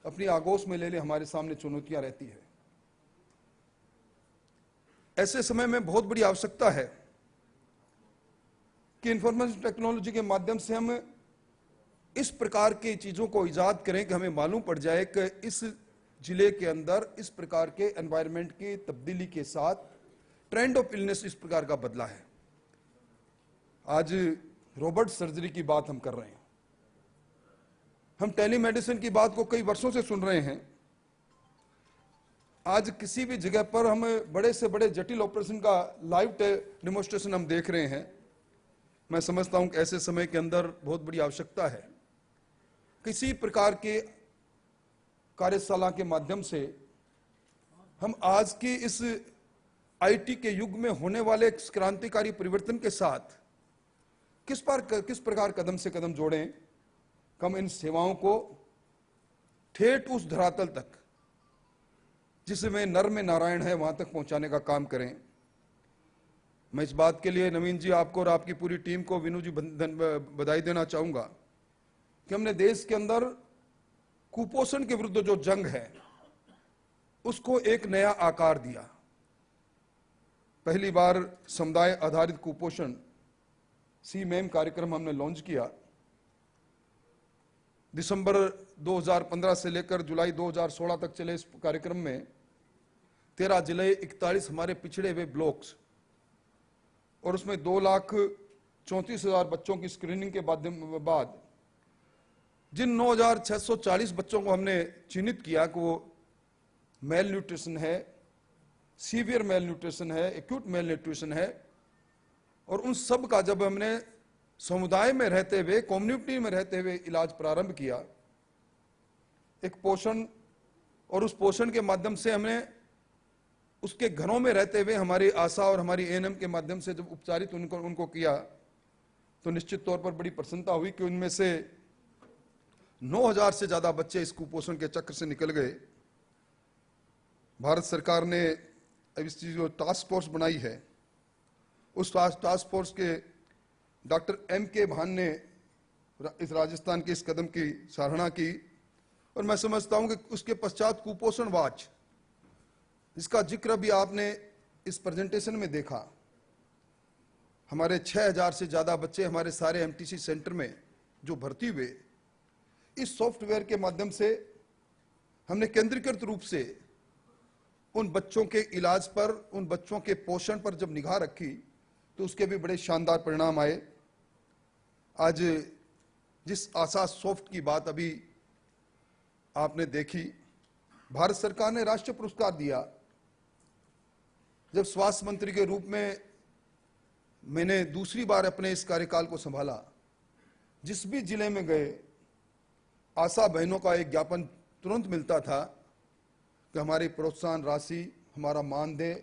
अपनी आगोश में ले ले, हमारे सामने चुनौतियां रहती है। ऐसे समय में बहुत बड़ी आवश्यकता है कि इंफॉर्मेशन टेक्नोलॉजी के माध्यम से हम इस प्रकार की चीजों को इजाद करें कि हमें मालूम पड़ जाए कि इस जिले के अंदर इस प्रकार के एनवायरनमेंट की तब्दीली के साथ ट्रेंड ऑफ इलनेस इस प्रकार का बदला है। आज रोबोट सर्जरी की बात हम कर रहे हैं, हम टेलीमेडिसिन की बात को कई वर्षों से सुन रहे हैं। आज किसी भी जगह पर हम बड़े से बड़े जटिल ऑपरेशन का लाइव डेमोन्स्ट्रेशन हम देख रहे हैं। मैं समझता हूं कि ऐसे समय के अंदर बहुत बड़ी आवश्यकता है किसी प्रकार के कार्यशाला के माध्यम से हम आज की इस आईटी के युग में होने वाले क्रांतिकारी परिवर्तन के साथ किस प्रकार कदम से कदम जोड़ें, हम इन सेवाओं को ठेठ उस धरातल तक जिसमें नर में नारायण है वहां तक पहुंचाने का काम करें। मैं इस बात के लिए नवीन जी आपको और आपकी पूरी टीम को, विनू जी बधाई देना चाहूंगा कि हमने देश के अंदर कुपोषण के विरुद्ध जो जंग है उसको एक नया आकार दिया। पहली बार समुदाय आधारित कुपोषण CMAM कार्यक्रम हमने लॉन्च किया। दिसंबर 2015 से लेकर जुलाई 2016 तक चले इस कार्यक्रम में 13 जिले, 41 हमारे पिछड़े हुए ब्लॉक्स और उसमें 2,34,000 बच्चों की स्क्रीनिंग के बाद जिन 9,640 बच्चों को हमने चिन्हित किया कि वो मेल न्यूट्रिशन है, सीवियर मेल न्यूट्रिशन है, एक्यूट मेल न्यूट्रिशन है, और उन सब का जब हमने समुदाय में रहते हुए, कम्युनिटी में रहते हुए इलाज प्रारंभ किया, एक पोषण, और उस पोषण के माध्यम से हमने उसके घरों में रहते हुए हमारी आशा और हमारी एएनएम के माध्यम से जब उपचारित उनको किया, तो निश्चित तौर पर बड़ी प्रसन्नता हुई कि उनमें से 9,000 से ज्यादा बच्चे इस कुपोषण के चक्र से निकल गए। भारत सरकार ने अब इस चीज जो टास्क फोर्स बनाई है, उस टास्क फोर्स के डॉक्टर M.K. भान ने इस राजस्थान के इस कदम की सराहना की, और मैं समझता हूं कि उसके पश्चात कुपोषण वॉच, जिसका जिक्र भी आपने इस प्रेजेंटेशन में देखा, हमारे 6,000 से ज्यादा बच्चे हमारे सारे MTC सेंटर में जो भर्ती हुए, इस सॉफ्टवेयर के माध्यम से हमने केंद्रीकृत रूप से उन बच्चों के इलाज पर, उन बच्चों के पोषण पर जब निगाह रखी, तो उसके भी बड़े शानदार परिणाम आए। आज जिस आशा सॉफ्ट की बात अभी आपने देखी, भारत सरकार ने राष्ट्रीय पुरस्कार दिया। जब स्वास्थ्य मंत्री के रूप में मैंने दूसरी बार अपने इस कार्यकाल को संभाला, जिस भी जिले में गए, आशा बहनों का एक ज्ञापन तुरंत मिलता था कि हमारी प्रोत्साहन राशि, हमारा मानदेय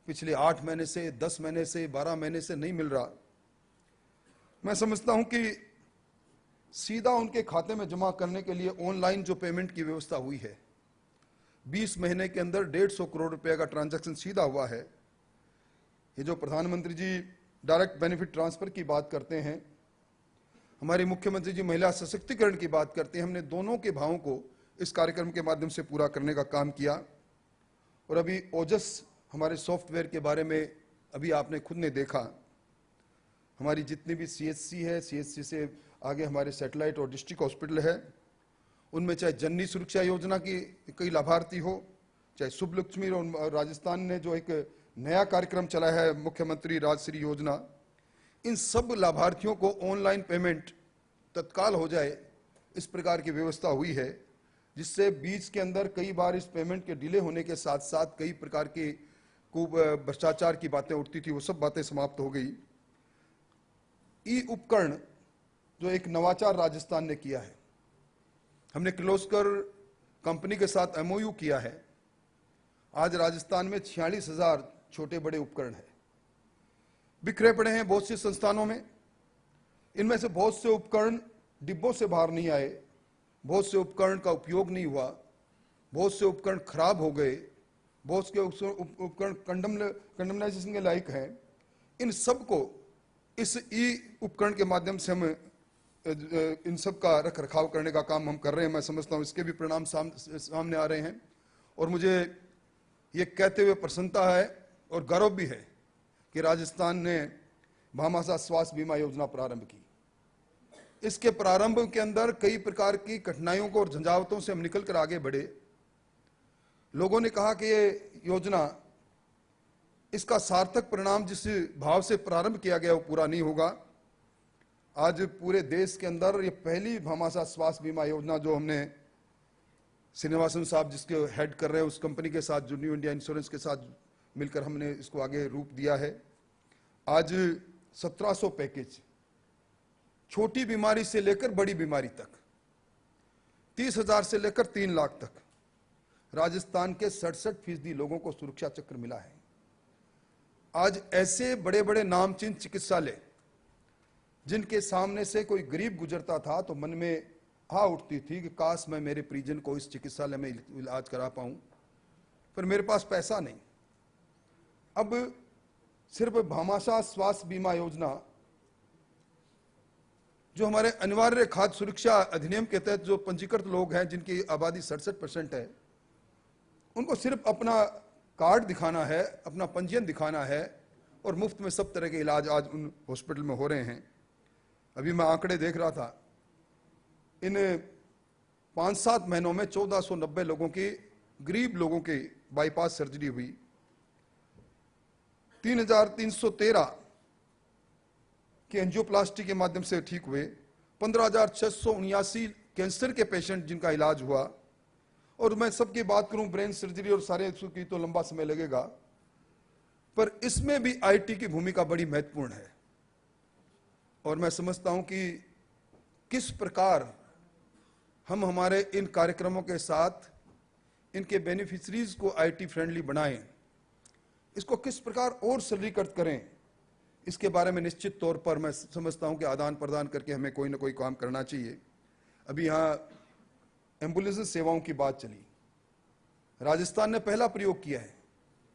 पिछले 8 महीने से, 10 महीने से, 12 महीने से नहीं मिल रहा। मैं समझता हूं कि सीधा उनके खाते में जमा करने के लिए ऑनलाइन जो पेमेंट की व्यवस्था हुई है, 20 महीने के अंदर 150 करोड़ रुपए का ट्रांजैक्शन सीधा हुआ है। ये जो प्रधानमंत्री जी डायरेक्ट बेनिफिट ट्रांसफर की बात करते हैं, हमारे मुख्यमंत्री जी महिला सशक्तिकरण की बात करते हैं, हमने दोनों के भावों को इस कार्यक्रम के माध्यम से पूरा करने का काम किया। और अभी ओजस हमारे सॉफ्टवेयर के बारे में अभी आपने खुद ने देखा, हमारी जितनी भी CHC है, CHC से आगे हमारे सैटेलाइट और डिस्ट्रिक्ट हॉस्पिटल है, उनमें चाहे जननी सुरक्षा योजना की कई लाभार्थी हो, चाहे शुभ लक्ष्मी, और राजस्थान ने जो एक नया कार्यक्रम चलाया है मुख्यमंत्री राजश्री योजना, इन सब लाभार्थियों को ऑनलाइन पेमेंट तत्काल हो जाए, इस प्रकार की व्यवस्था हुई है, जिससे बीच के अंदर कई बार इस पेमेंट के डिले होने के साथ साथ कई प्रकार की भ्रष्टाचार की बातें उठती थी, वो सब बातें समाप्त हो गई। ई उपकरण जो एक नवाचार राजस्थान ने किया है, हमने किर्लोस्कर कंपनी के साथ MOU किया है। आज राजस्थान में 46,000 छोटे बड़े उपकरण हैं, बिखरे पड़े हैं बहुत सी संस्थानों में। इनमें से बहुत से उपकरण डिब्बों से बाहर नहीं आए, बहुत से उपकरण का उपयोग नहीं हुआ, बहुत से उपकरण खराब हो गए, बहुत से उपकरण कंडमनाइजेशन के लायक हैं। इन सब को इस ई उपकरण के माध्यम से हम इन सब का रख रखाव करने का काम हम कर रहे हैं। मैं समझता हूं इसके भी परिणाम सामने आ रहे हैं, और मुझे ये कहते हुए प्रसन्नता है और गर्व भी है कि राजस्थान ने भामाशाह स्वास्थ्य बीमा योजना प्रारंभ की। इसके प्रारंभ के अंदर कई प्रकार की कठिनाइयों को और झंझावतों से हम निकल कर आगे बढ़े। लोगों ने कहा कि ये योजना, इसका सार्थक परिणाम जिस भाव से प्रारंभ किया गया वो पूरा नहीं होगा। आज पूरे देश के अंदर ये पहली भामाशाह स्वास्थ्य बीमा योजना जो हमने श्रीनिवासन साहब जिसके हेड कर रहे हैं उस कंपनी के साथ, जो न्यू इंडिया इंश्योरेंस के साथ मिलकर हमने इसको आगे रूप दिया है। आज 1700 पैकेज, छोटी बीमारी से लेकर बड़ी बीमारी तक, 30,000 से लेकर 3 लाख तक, राजस्थान के 67% लोगों को सुरक्षा चक्र मिला है। आज ऐसे बड़े बड़े नामचीन चिकित्सालय जिनके सामने से कोई गरीब गुजरता था तो मन में आ उठती थी कि काश मैं मेरे परिजन को इस चिकित्सालय में इलाज करा पाऊं, पर मेरे पास पैसा नहीं। अब सिर्फ भामाशाह स्वास्थ्य बीमा योजना, जो हमारे अनिवार्य खाद्य सुरक्षा अधिनियम के तहत जो पंजीकृत लोग हैं जिनकी आबादी 67% है, उनको सिर्फ अपना कार्ड दिखाना है, अपना पंजीयन दिखाना है और मुफ्त में सब तरह के इलाज आज उन हॉस्पिटल में हो रहे हैं। अभी मैं आंकड़े देख रहा था, इन 5-7 महीनों में 1490 लोगों की, गरीब लोगों की बाईपास सर्जरी हुई, 3313 के एंजियोप्लास्टी के माध्यम से ठीक हुए, 15,679 कैंसर के पेशेंट जिनका इलाज हुआ। और मैं सबकी बात करूं ब्रेन सर्जरी और सारे की तो लंबा समय लगेगा, पर इसमें भी आईटी की भूमिका बड़ी महत्वपूर्ण है। और मैं समझता हूं कि किस प्रकार हम हमारे इन कार्यक्रमों के साथ इनके बेनिफिशरीज को आईटी फ्रेंडली बनाएं, इसको किस प्रकार और सरलीकृत करें, इसके बारे में निश्चित तौर पर मैं समझता हूं कि आदान प्रदान करके हमें कोई ना कोई काम करना चाहिए। अभी यहाँ एम्बुलेंस सेवाओं की बात चली, राजस्थान ने पहला प्रयोग किया है,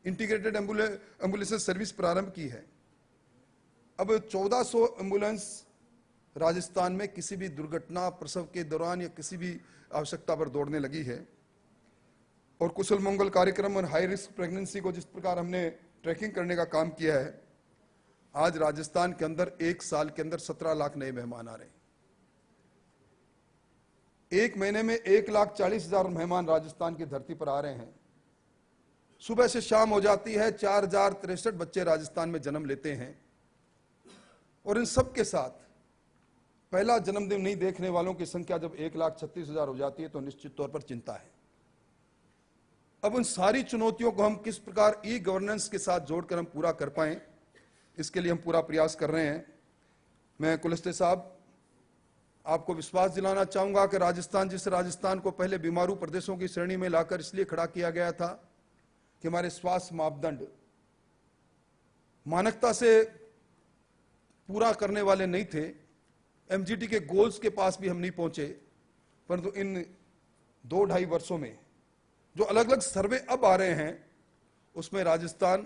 इंटीग्रेटेड एम्बुलेंस सर्विस प्रारंभ की है। अब 1400 एम्बुलेंस राजस्थान में किसी भी दुर्घटना, प्रसव के दौरान या किसी भी आवश्यकता पर दौड़ने लगी है। और कुशल मंगल कार्यक्रम और हाई रिस्क प्रेगनेंसी को जिस प्रकार हमने ट्रैकिंग करने का काम किया है, आज राजस्थान के अंदर एक साल के अंदर 17 लाख नए मेहमान आ रहे हैं। एक महीने में 1,40,000 मेहमान राजस्थान की धरती पर आ रहे हैं। सुबह से शाम हो जाती है, 4,063 बच्चे राजस्थान में जन्म लेते हैं। और इन सब के साथ पहला जन्मदिन नहीं देखने वालों की संख्या जब 1,36,000 हो जाती है तो निश्चित तौर पर चिंता है। अब उन सारी चुनौतियों को हम किस प्रकार ई गवर्नेंस के साथ जोड़कर हम पूरा कर पाएं, इसके लिए हम पूरा प्रयास कर रहे हैं। मैं कुलस्ते साहब आपको विश्वास दिलाना चाहूंगा कि राजस्थान, जिस राजस्थान को पहले बीमारू प्रदेशों की श्रेणी में लाकर इसलिए खड़ा किया गया था कि हमारे स्वास्थ्य मापदंड मानकता से पूरा करने वाले नहीं थे, एमजीटी के गोल्स के पास भी हम नहीं पहुंचे, परंतु इन 2-2.5 वर्षों में जो अलग अलग सर्वे अब आ रहे हैं उसमें राजस्थान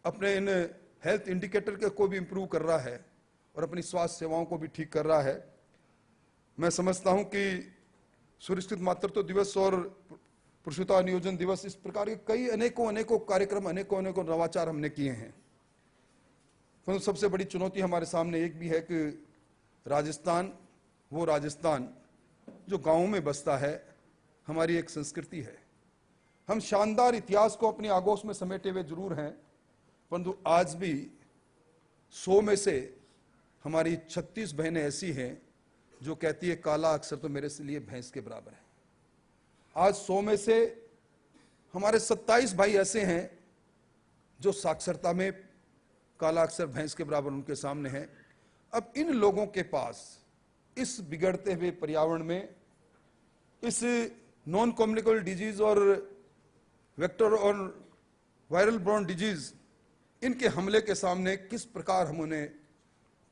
अपने इन हेल्थ इंडिकेटर को भी इंप्रूव कर रहा है और अपनी स्वास्थ्य सेवाओं को भी ठीक कर रहा है। मैं समझता हूं कि सुरक्षित मातृत्व दिवस और प्रसूता नियोजन दिवस, इस प्रकार के कई अनेकों कार्यक्रम, अनेकों नवाचार हमने किए हैं। परंतु सबसे बड़ी चुनौती हमारे सामने एक भी है कि राजस्थान, वो राजस्थान जो गांवों में बसता है, हमारी एक संस्कृति है। हम शानदार इतिहास को अपनी आगोश में समेटे हुए जरूर हैं, परंतु आज भी 100 में से हमारी 36 बहनें ऐसी हैं जो कहती है काला अक्षर तो मेरे लिए भैंस के बराबर है। आज 100 में से हमारे 27 भाई ऐसे हैं जो साक्षरता में काला अक्षर भैंस के बराबर उनके सामने है। अब इन लोगों के पास इस बिगड़ते हुए पर्यावरण में इस नॉन कम्युनिकेबल डिजीज और वेक्टर और वायरल ब्रॉन डिजीज, इनके हमले के सामने किस प्रकार हम उन्हें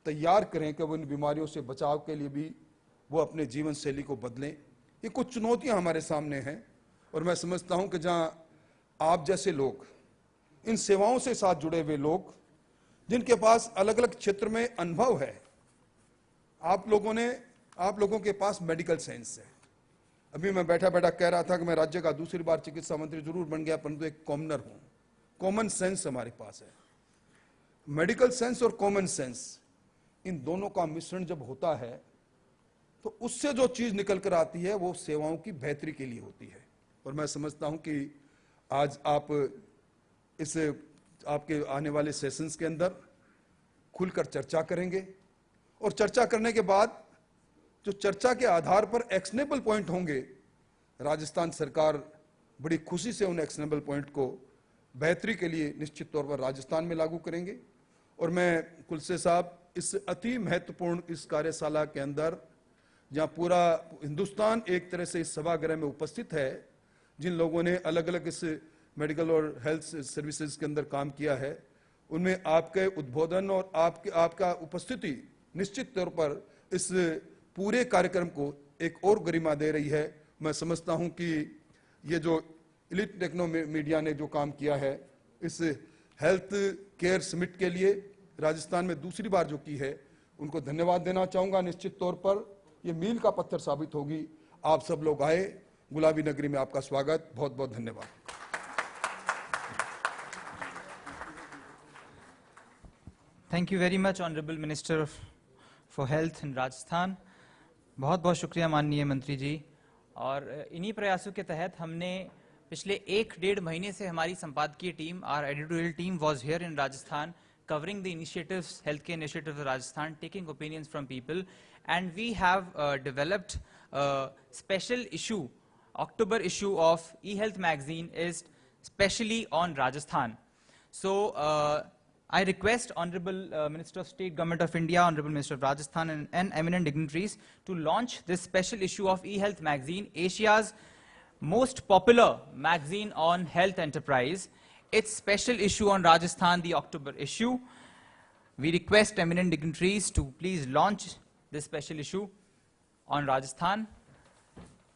तैयार करें कि वो इन बीमारियों से बचाव के लिए भी वो अपने जीवन शैली को बदलें। ये कुछ चुनौतियां हमारे सामने हैं और मैं समझता हूं कि जहां आप जैसे लोग, इन सेवाओं से साथ जुड़े हुए लोग, जिनके पास अलग अलग क्षेत्र में अनुभव है, आप लोगों के पास मेडिकल साइंस है। अभी मैं बैठा बैठा कह रहा था कि मैं राज्य का दूसरी बार चिकित्सा मंत्री जरूर बन गया, परंतु एक कॉमनर हूं। कॉमन सेंस हमारे पास है। मेडिकल सेंस और कॉमन सेंस, इन दोनों का मिश्रण जब होता है तो उससे जो चीज निकल कर आती है वो सेवाओं की बेहतरी के लिए होती है। और मैं समझता हूं कि आज आप इस आपके आने वाले सेशंस के अंदर खुलकर चर्चा करेंगे और चर्चा करने के बाद जो चर्चा के आधार पर एक्शनेबल पॉइंट होंगे, राजस्थान सरकार बड़ी खुशी से उन एक्शनेबल पॉइंट को बेहतरी के लिए निश्चित तौर पर राजस्थान में लागू करेंगे। और मैं कुलसे साहब, इस अति महत्वपूर्ण इस कार्यशाला के अंदर, जहां पूरा हिंदुस्तान एक तरह से इस सभागृह में उपस्थित है, जिन लोगों ने अलग अलग इस मेडिकल और हेल्थ सर्विसेज के अंदर काम किया है, उनमें आपके उद्बोधन और आपका उपस्थिति निश्चित तौर पर इस पूरे कार्यक्रम को एक और गरिमा दे रही है। मैं समझता हूं कि ये जो इलीट टेक्नो मीडिया ने जो काम किया है, इस हेल्थ केयर समिट के लिए राजस्थान में दूसरी बार जो की है, उनको धन्यवाद देना चाहूंगा। निश्चित तौर पर ये मील का पत्थर साबित होगी। आप सब लोग आए, गुलाबी नगरी में आपका स्वागत। बहुत बहुत धन्यवाद। Thank you very much honourable minister for health in Rajasthan. बहुत बहुत शुक्रिया माननीय मंत्री जी। और इन्हीं प्रयासों के तहत हमने पिछले 1-1.5 महीने से हमारी संपादकीय team, our editorial team was here in Rajasthan covering the initiatives, healthcare initiatives of Rajasthan, taking opinions from people, and we have developed a special issue, October issue of eHealth magazine is specially on Rajasthan. So I request Honorable Minister of State, Government of India, Honorable Minister of Rajasthan, and eminent dignitaries to launch this special issue of eHealth magazine, Asia's most popular magazine on health enterprise. Its special issue on Rajasthan, the October issue. We request eminent dignitaries to please launch this special issue on Rajasthan.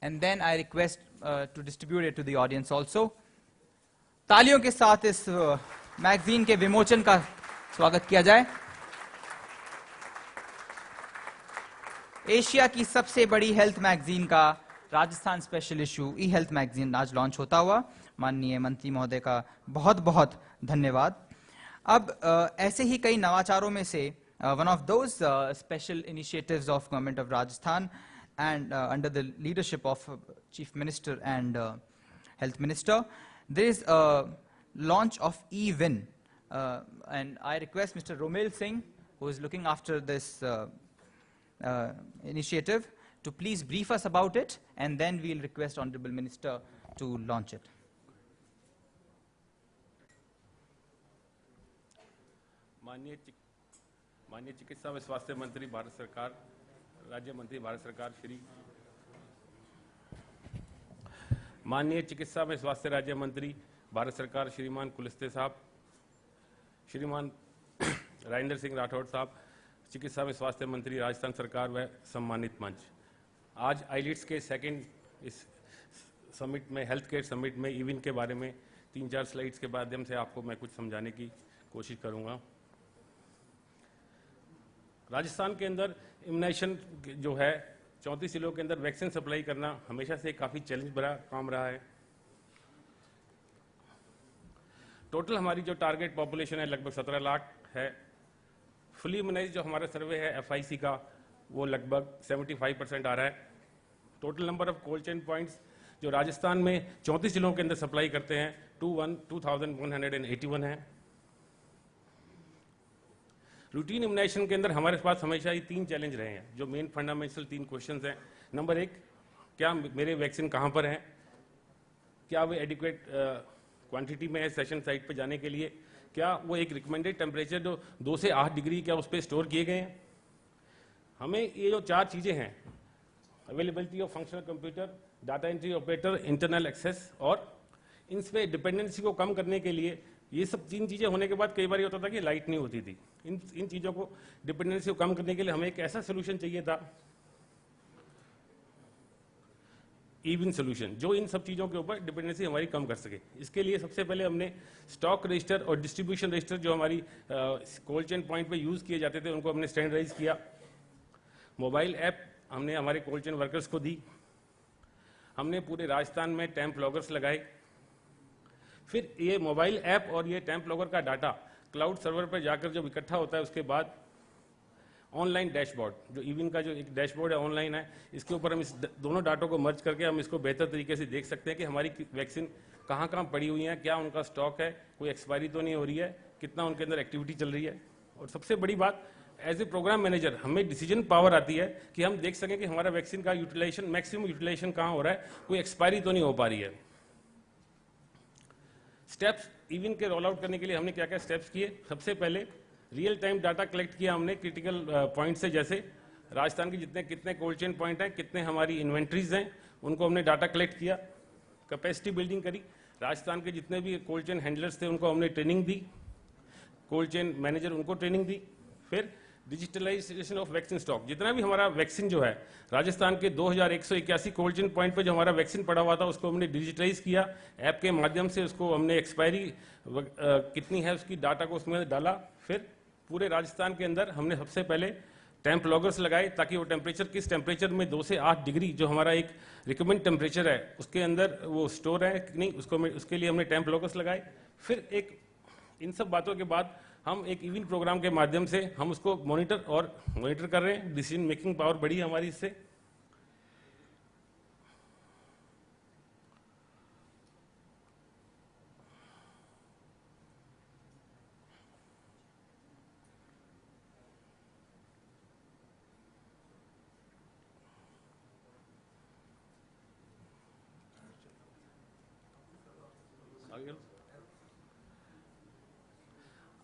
And then I request to distribute it to the audience also. तालियों के साथ इस magazine के विमोचन का स्वागत किया जाए। एशिया की सबसे बड़ी हेल्थ मैगजीन का राजस्थान स्पेशल इशू ई हेल्थ मैगजीन आज लॉन्च होता हुआ माननीय मंत्री महोदय का बहुत बहुत धन्यवाद। अब ऐसे ही कई नवाचारों में से one of those special initiatives of government of Rajasthan and under the leadership of Chief Minister and Health Minister, there is a launch of eWin, and I request Mr. Romil Singh, who is looking after this initiative, to please brief us about it, and then we'll request Honorable Minister to launch it. माननीय चिकित्सा व स्वास्थ्य मंत्री भारत सरकार, राज्य मंत्री भारत सरकार श्री माननीय चिकित्सा व स्वास्थ्य राज्य मंत्री भारत सरकार श्रीमान कुलस्ते साहब, श्रीमान राजेंद्र सिंह राठौड़ साहब, चिकित्सा व स्वास्थ्य मंत्री राजस्थान सरकार व सम्मानित मंच, आज आईलिट्स के सेकंड इस समिट में, हेल्थ केयर समिट में इविन के बारे में 3-4 स्लाइड्स के माध्यम से आपको मैं कुछ समझाने की कोशिश करूंगा। राजस्थान के अंदर इम्यूनाइजेशन जो है 34 जिलों के अंदर वैक्सीन सप्लाई करना हमेशा से काफ़ी चैलेंज भरा काम रहा है। टोटल हमारी जो टारगेट पॉपुलेशन है लगभग 17 लाख है। फुली इम्यूनाइज जो हमारा सर्वे है FIC का वो लगभग 75% आ रहा है। Total number of cold chain points जो राजस्थान में 34 जिलों के अंदर सप्लाई करते हैं 2181 है। रूटीन इम्यूनाइजेशन के अंदर हमारे पास हमेशा ही 3 चैलेंज रहे हैं, जो मेन फंडामेंटल 3 क्वेश्चंस हैं। नंबर 1, क्या मेरे वैक्सीन कहाँ पर हैं, क्या वो एडिक्वेट क्वांटिटी में है सेशन साइट पे जाने के लिए, क्या वो एक रिकमेंडेड टेम्परेचर जो 2 से 8 डिग्री क्या उस पर स्टोर किए गए हैं। हमें ये जो 4 चीज़ें हैं, availability of functional computer, data entry operator, internal access, और इन पे डिपेंडेंसी को कम करने के लिए ये सब 3 चीज़ें होने के बाद कई बार ये होता था कि लाइट नहीं होती थी। इन चीज़ों को डिपेंडेंसी को कम करने के लिए हमें एक ऐसा सोल्यूशन चाहिए था, इवन सोल्यूशन, जो इन सब चीज़ों के ऊपर डिपेंडेंसी हमारी कम कर सके। इसके लिए सबसे पहले हमने स्टॉक रजिस्टर और डिस्ट्रीब्यूशन रजिस्टर जो हमारी कोल्ड चेन पॉइंट पे यूज़ किए जाते थे उनको हमने स्टैंडर्डाइज किया। मोबाइल ऐप हमने हमारे कोल्ड चेन वर्कर्स को दी। हमने पूरे राजस्थान में टैंप लॉगर्स लगाए। फिर ये मोबाइल ऐप और ये टैंप लॉगर का डाटा क्लाउड सर्वर पर जाकर जब इकट्ठा होता है उसके बाद ऑनलाइन डैशबोर्ड, जो इविन का जो एक डैशबोर्ड है ऑनलाइन है, इसके ऊपर हम इस दोनों डाटों को मर्ज करके हम इसको बेहतर तरीके से देख सकते हैं कि हमारी वैक्सीन कहाँ कहाँ पड़ी हुई है, क्या उनका स्टॉक है, कोई एक्सपायरी तो नहीं हो रही है, कितना उनके अंदर एक्टिविटी चल रही है। और सबसे बड़ी बात, एज ए प्रोग्राम मैनेजर हमें डिसीजन पावर आती है कि हम देख सकें कि हमारा वैक्सीन का यूटिलाइजेशन, मैक्सिमम यूटिलाइजेशन कहाँ हो रहा है, कोई एक्सपायरी तो नहीं हो पा रही है। स्टेप्स इवन के रोल आउट करने के लिए हमने क्या क्या स्टेप्स किए। सबसे पहले रियल टाइम डाटा कलेक्ट किया हमने क्रिटिकल पॉइंट से, जैसे राजस्थान के कितने कोल्ड चेन पॉइंट हैं, कितने हमारी इन्वेंट्रीज हैं, उनको हमने डाटा कलेक्ट किया। कैपेसिटी बिल्डिंग करी, राजस्थान के जितने भी कोल्ड चेन हैंडलर्स थे उनको हमने ट्रेनिंग दी, कोल्ड चेन मैनेजर उनको ट्रेनिंग दी। फिर डिजिटलाइजेशन ऑफ वैक्सीन स्टॉक, जितना भी हमारा वैक्सीन जो है राजस्थान के 2181 कोल्ड चेन पॉइंट पे जो हमारा वैक्सीन पड़ा हुआ था उसको हमने डिजिटलाइज किया ऐप के माध्यम से। उसको हमने एक्सपायरी कितनी है उसकी डाटा को उसमें डाला। फिर पूरे राजस्थान के अंदर हमने सबसे पहले टैंप लॉगर्स लगाए ताकि वो टेम्परेचर, किस टेम्परेचर में 2 से 8 डिग्री जो हमारा एक रिकमेंड टेम्परेचर है उसके अंदर वो स्टोर है कि नहीं, उसके लिए हमने टैंप लॉगर्स लगाए। फिर इन सब बातों के बाद हम एक इवन प्रोग्राम के माध्यम से हम उसको मॉनिटर कर रहे हैं। डिसीजन मेकिंग पावर बढ़ी हमारी इससे।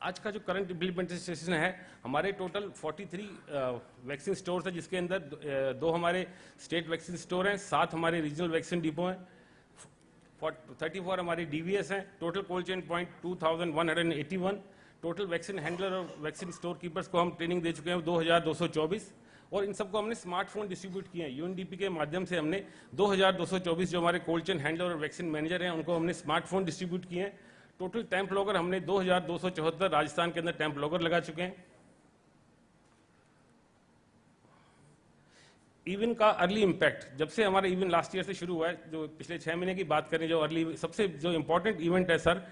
आज का जो करंट इम्प्लीमेंटेशन है, हमारे टोटल 43 वैक्सीन स्टोर्स है, जिसके अंदर 2 हमारे स्टेट वैक्सीन स्टोर हैं, 7 हमारे रीजनल वैक्सीन डिपो हैं, 34 हमारे डीवीएस हैं, total cold chain point 2181, total vaccine handler और वैक्सीन स्टोर कीपर्स को हम ट्रेनिंग दे चुके हैं 2224, और इन सबको हमने स्मार्टफोन डिस्ट्रीब्यूट किए हैं। यूएनडीपी के माध्यम से हमने 2224 जो हमारे कोल्ड चेन हैंडलर और वैक्सीन मैनेजर हैं उनको हमने स्मार्टफोन डिस्ट्रीब्यूट किए हैं। टोटल टैंप लॉगर हमने 2274 राजस्थान के अंदर टैंप लॉगर लगा चुके हैं। इवन का अर्ली इम्पैक्ट, जब से हमारा इवन लास्ट ईयर से शुरू हुआ है, जो पिछले 6 महीने की बात करें, जो अर्ली सबसे जो इंपॉर्टेंट इवेंट है सर,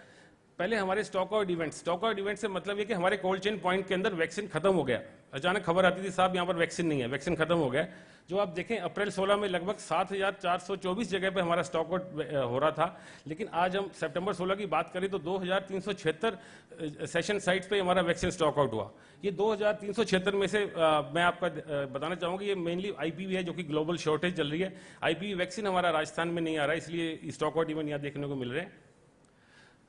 पहले हमारे स्टॉक आउट इवेंट से मतलब ये कि हमारे कोल्ड चेन पॉइंट के अंदर वैक्सीन खत्म हो गया। अचानक खबर आती थी साहब यहाँ पर वैक्सीन नहीं है, वैक्सीन खत्म हो गया। जो आप देखें अप्रैल 16 में लगभग 7424 जगह पे हमारा स्टॉक आउट हो रहा था, लेकिन आज हम सितंबर 16 की बात करें तो 2376 सेशन साइट्स पे हमारा वैक्सीन स्टॉक आउट हुआ। ये 2376 में से मैं आपका बताना चाहूँगा, ये मेनली आईपीवी है जो कि ग्लोबल शॉर्टेज चल रही है। आईपीवी वैक्सीन हमारा राजस्थान में नहीं आ रहा है, इसलिए स्टॉक आउट इवेंट यहाँ देखने को मिल रहे हैं।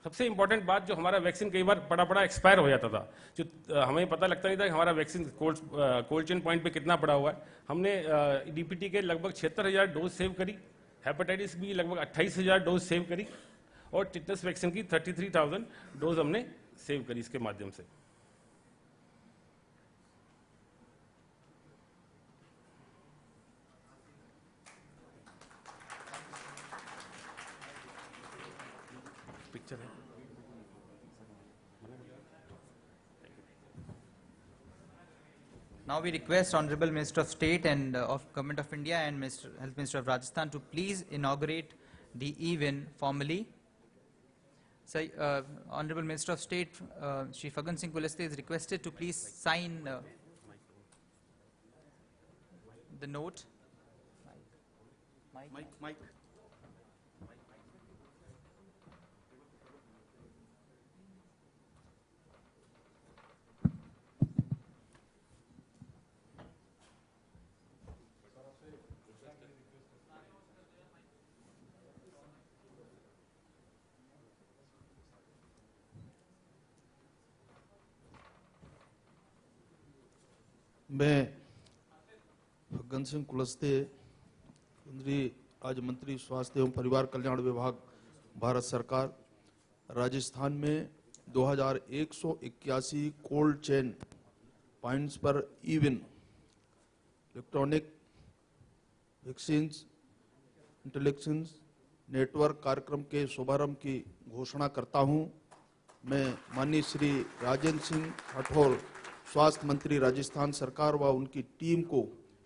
सबसे इंपॉर्टेंट बात, जो हमारा वैक्सीन कई बार पड़ा एक्सपायर हो जाता था, जो हमें पता लगता नहीं था कि हमारा वैक्सीन कोल्ड चेन पॉइंट पे कितना पड़ा हुआ है। हमने डीपीटी के लगभग 76,000 डोज सेव करी, हेपेटाइटिस बी लगभग 28,000 डोज सेव करी, और टिटनस वैक्सीन की 33,000 डोज हमने सेव करी इसके माध्यम से। पिक्चर है। Now we request Honorable Minister of State and of Government of India and Health Minister of Rajasthan to please inaugurate the event formally. So, Honorable Minister of State, Shri Fagan Singh Kuliste is requested to please sign the note. Mike. मैं फग्गन सिंह कुलस्ते, केंद्रीय राज्य मंत्री स्वास्थ्य एवं परिवार कल्याण विभाग, भारत सरकार, राजस्थान में 2181 कोल्ड चेन पॉइंट्स पर even electronic vaccines intelligence network कार्यक्रम के शुभारंभ की घोषणा करता हूं। मैं माननीय श्री राजेंद्र सिंह राठौर, स्वास्थ्य मंत्री राजस्थान सरकार व उनकी टीम को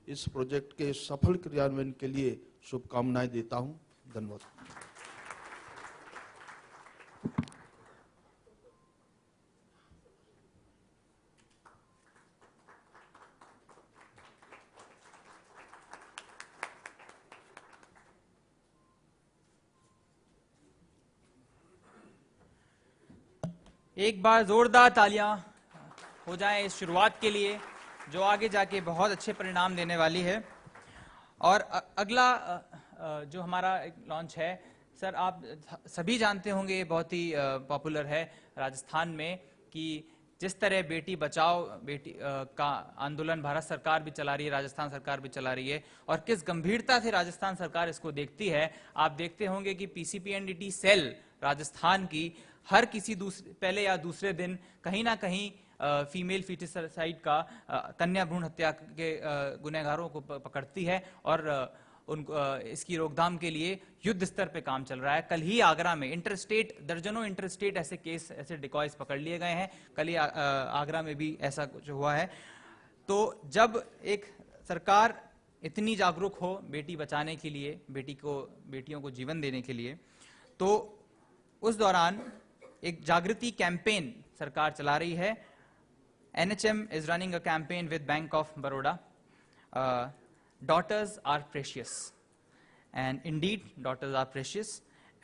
इस प्रोजेक्ट के सफल क्रियान्वयन के लिए शुभकामनाएं देता हूं। धन्यवाद। एक बार जोरदार तालियां हो जाए इस शुरुआत के लिए, जो आगे जाके बहुत अच्छे परिणाम देने वाली है। और अगला जो हमारा लॉन्च है सर, आप सभी जानते होंगे, ये बहुत ही पॉपुलर है राजस्थान में, कि जिस तरह बेटी बचाओ बेटी का आंदोलन भारत सरकार भी चला रही है, राजस्थान सरकार भी चला रही है, और किस गंभीरता से राजस्थान सरकार इसको देखती है। आप देखते होंगे कि पीसीपीएनडीटी सेल राजस्थान की हर किसी पहले या दूसरे दिन कहीं ना कहीं फीमेल फीटिसाइड का कन्या भ्रूण हत्या के गुनहगारों को पकड़ती है, और उनको इसकी रोकथाम के लिए युद्ध स्तर पे काम चल रहा है। कल ही आगरा में दर्जनों इंटरस्टेट ऐसे केस, ऐसे डिकॉयज पकड़ लिए गए हैं। कल ही आगरा में भी ऐसा कुछ हुआ है। तो जब एक सरकार इतनी जागरूक हो बेटी बचाने के लिए, बेटियों को जीवन देने के लिए, तो उस दौरान एक जागृति कैंपेन सरकार चला रही है। NHM is running a campaign with Bank of Baroda. Daughters are precious, and indeed daughters are precious.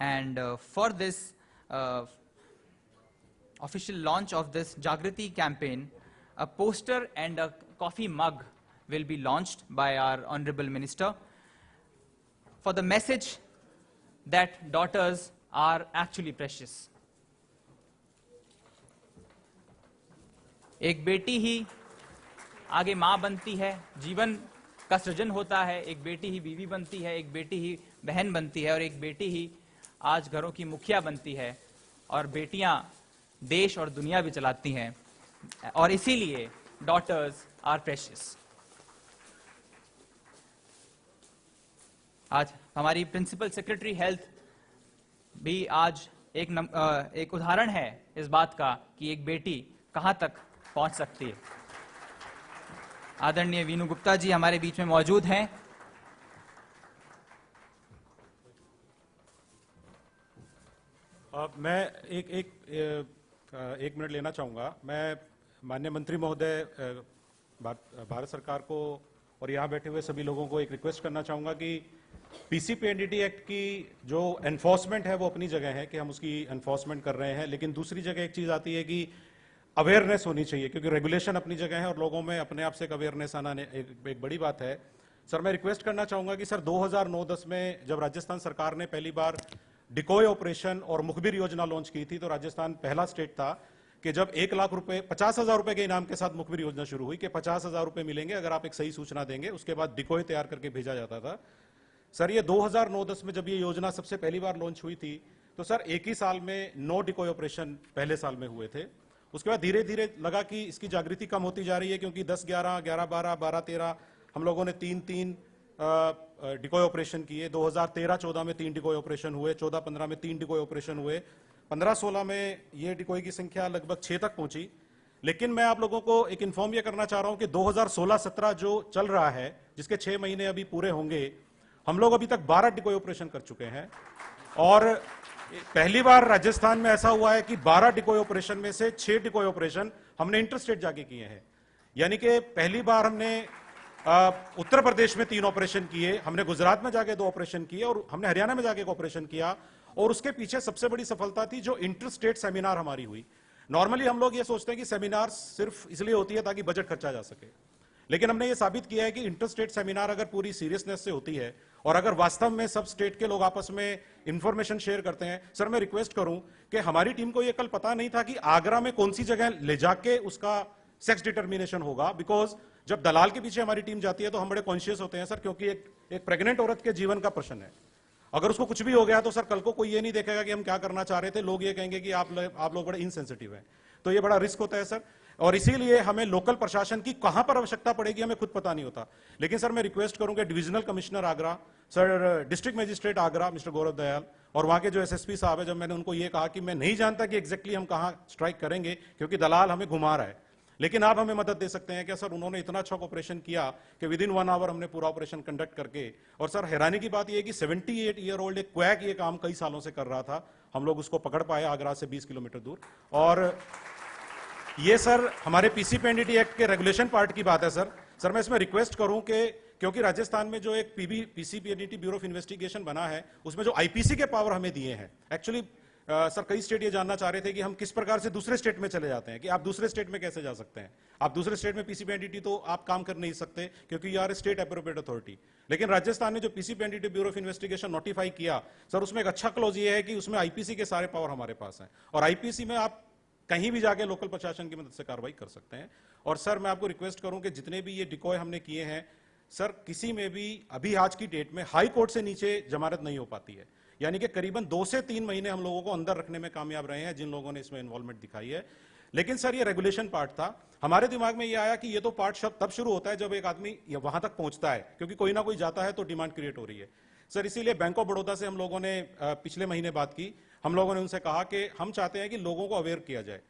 And for this official launch of this Jagriti campaign, a poster and a coffee mug will be launched by our Honorable Minister for the message that daughters are actually precious. एक बेटी ही आगे माँ बनती है, जीवन का सृजन होता है, एक बेटी ही बीवी बनती है, एक बेटी ही बहन बनती है और एक बेटी ही आज घरों की मुखिया बनती है और बेटियां देश और दुनिया भी चलाती हैं और इसीलिए डॉटर्स आर प्रेशियस। आज हमारी प्रिंसिपल सेक्रेटरी हेल्थ भी आज एक उदाहरण है इस बात का कि एक बेटी कहां तक पहुंच सकती है। आदरणीय वीनू गुप्ता जी हमारे बीच में मौजूद हैं। मैं एक मिनट लेना चाहूँगा। मैं माननीय मंत्री महोदय भारत सरकार को और यहाँ बैठे हुए सभी लोगों को एक रिक्वेस्ट करना चाहूँगा कि पीसीपीएनडीटी एक्ट की जो एनफोर्समेंट है वो अपनी जगह है कि हम उसकी एनफोर्समेंट कर रहे हैं, लेकिन दूसरी जगह एक चीज़ आती है कि अवेयरनेस होनी चाहिए, क्योंकि रेगुलेशन अपनी जगह है और लोगों में अपने आप से एक अवेयरनेस आना एक बड़ी बात है। सर मैं रिक्वेस्ट करना चाहूँगा कि सर 2009-10 में जब राजस्थान सरकार ने पहली बार डिकोय ऑपरेशन और मुखबिर योजना लॉन्च की थी तो राजस्थान पहला स्टेट था कि जब 1 लाख रुपए 50,000 रुपए के इनाम के साथ मुखबिर योजना शुरू हुई कि 50,000 रुपए मिलेंगे अगर आप एक सही सूचना देंगे, उसके बाद डिकोय तैयार करके भेजा जाता था। सर ये 2009-10 में जब ये योजना सबसे पहली बार लॉन्च हुई थी तो सर एक ही साल में 9 डिकोय ऑपरेशन पहले साल में हुए थे। उसके बाद धीरे धीरे लगा कि इसकी जागृति कम होती जा रही है, क्योंकि 10-11, 11-12, 12-13 हम लोगों ने 3-3 डिकोय ऑपरेशन किए। 2013-14 में 3 डिकोय ऑपरेशन हुए, 14-15 में 3 डिकोय ऑपरेशन हुए, 15-16 में ये डिकोय की संख्या लगभग 6 तक पहुंची। लेकिन मैं आप लोगों को एक इन्फॉर्म ये करना चाह रहा हूं कि 2016-17 जो चल रहा है, जिसके 6 महीने अभी पूरे होंगे, हम लोग अभी तक 12 डिकोय ऑपरेशन कर चुके हैं और पहली बार राजस्थान में ऐसा हुआ है कि 12 डिकोय ऑपरेशन में से 6 डिकोय ऑपरेशन हमने इंटरस्टेट जाके किए हैं। यानी कि पहली बार हमने उत्तर प्रदेश में 3 ऑपरेशन किए, हमने गुजरात में जाके 2 ऑपरेशन किए और हमने हरियाणा में जाके एक ऑपरेशन किया। और उसके पीछे सबसे बड़ी सफलता थी जो इंटर स्टेट सेमिनार हमारी हुई। नॉर्मली हम लोग ये सोचते हैं कि सेमिनार सिर्फ इसलिए होती है ताकि बजट खर्चा जा सके, लेकिन हमने ये साबित किया है कि इंटर स्टेट सेमिनार अगर पूरी सीरियसनेस से होती है और अगर वास्तव में सब स्टेट के लोग आपस में इंफॉर्मेशन शेयर करते हैं। सर मैं रिक्वेस्ट करूं कि हमारी टीम को ये कल पता नहीं था कि आगरा में कौन सी जगह ले जाके उसका सेक्स डिटर्मिनेशन होगा, बिकॉज जब दलाल के पीछे हमारी टीम जाती है तो हम बड़े कॉन्शियस होते हैं सर, क्योंकि एक प्रेग्नेंट औरत के जीवन का प्रश्न है। अगर उसको कुछ भी हो गया तो सर कल को कोई ये नहीं देखेगा कि हम क्या करना चाह रहे थे, लोग ये कहेंगे कि आप लोग बड़े इनसेंसिटिव हैं, तो ये बड़ा रिस्क होता है सर। और इसीलिए हमें लोकल प्रशासन की कहां पर आवश्यकता पड़ेगी हमें खुद पता नहीं होता। लेकिन सर मैं रिक्वेस्ट करूंगा divisional commissioner Agra, sir district magistrate Agra mister Gaurav Dayal और वहां के जो एसएसपी साहब है, जब मैंने उनको ये कहा कि मैं नहीं जानता कि एग्जैक्टली हम कहां स्ट्राइक करेंगे क्योंकि दलाल हमें घुमा रहा है, लेकिन आप हमें मदद दे सकते हैं क्या सर? उन्होंने इतना अच्छा ऑपरेशन किया कि विद इन 1 आवर हमने पूरा ऑपरेशन कंडक्ट करके, और सर हैरानी की बात यह कि 78 ईयर ओल्ड एक क्वैक ये काम कई सालों से कर रहा था, हम लोग उसको पकड़ पाए आगरा से 20 किलोमीटर दूर। और ये सर हमारे पीसीपीएनडीटी एक्ट के रेगुलेशन पार्ट की बात है सर। सर मैं इसमें रिक्वेस्ट करूं कि क्योंकि राजस्थान में जो एक पीसीपीएनडीटी ब्यूरो ऑफ इन्वेस्टिगेशन बना है उसमें जो आईपीसी के पावर हमें दिए हैं, एक्चुअली सर कई स्टेट ये जानना चाह रहे थे कि हम किस प्रकार से दूसरे स्टेट में चले जाते हैं, कि आप दूसरे स्टेट में कैसे जा सकते हैं। आप दूसरे स्टेट में पीसीपीएनडीटी तो आप काम कर नहीं सकते क्योंकि you are a state appropriate authority, लेकिन राजस्थान ने जो PCPNDT bureau of investigation notify किया सर, उसमें एक अच्छा क्लॉज ये है कि उसमें आईपीसी के सारे पावर हमारे पास हैं और आईपीसी में आप कहीं भी जाके लोकल प्रशासन की मदद से कार्रवाई कर सकते हैं। और सर मैं आपको रिक्वेस्ट करूं कि जितने भी ये डिकॉय हमने किए हैं सर, किसी में भी अभी आज की डेट में हाई कोर्ट से नीचे जमानत नहीं हो पाती है, यानी कि करीबन 2 से 3 महीने हम लोगों को अंदर रखने में कामयाब रहे हैं जिन लोगों ने इसमें इन्वॉल्वमेंट दिखाई है। लेकिन सर ये रेगुलेशन पार्ट था, हमारे दिमाग में ये आया कि ये तो पार्ट शब्द तब शुरू होता है जब एक आदमी वहां तक पहुंचता है, क्योंकि कोई ना कोई जाता है तो डिमांड क्रिएट हो रही है सर। इसीलिए बैंक ऑफ बड़ौदा से हम लोगों ने पिछले महीने बात की, हम लोगों ने उनसे कहा कि हम चाहते हैं कि लोगों को अवेयर किया जाए,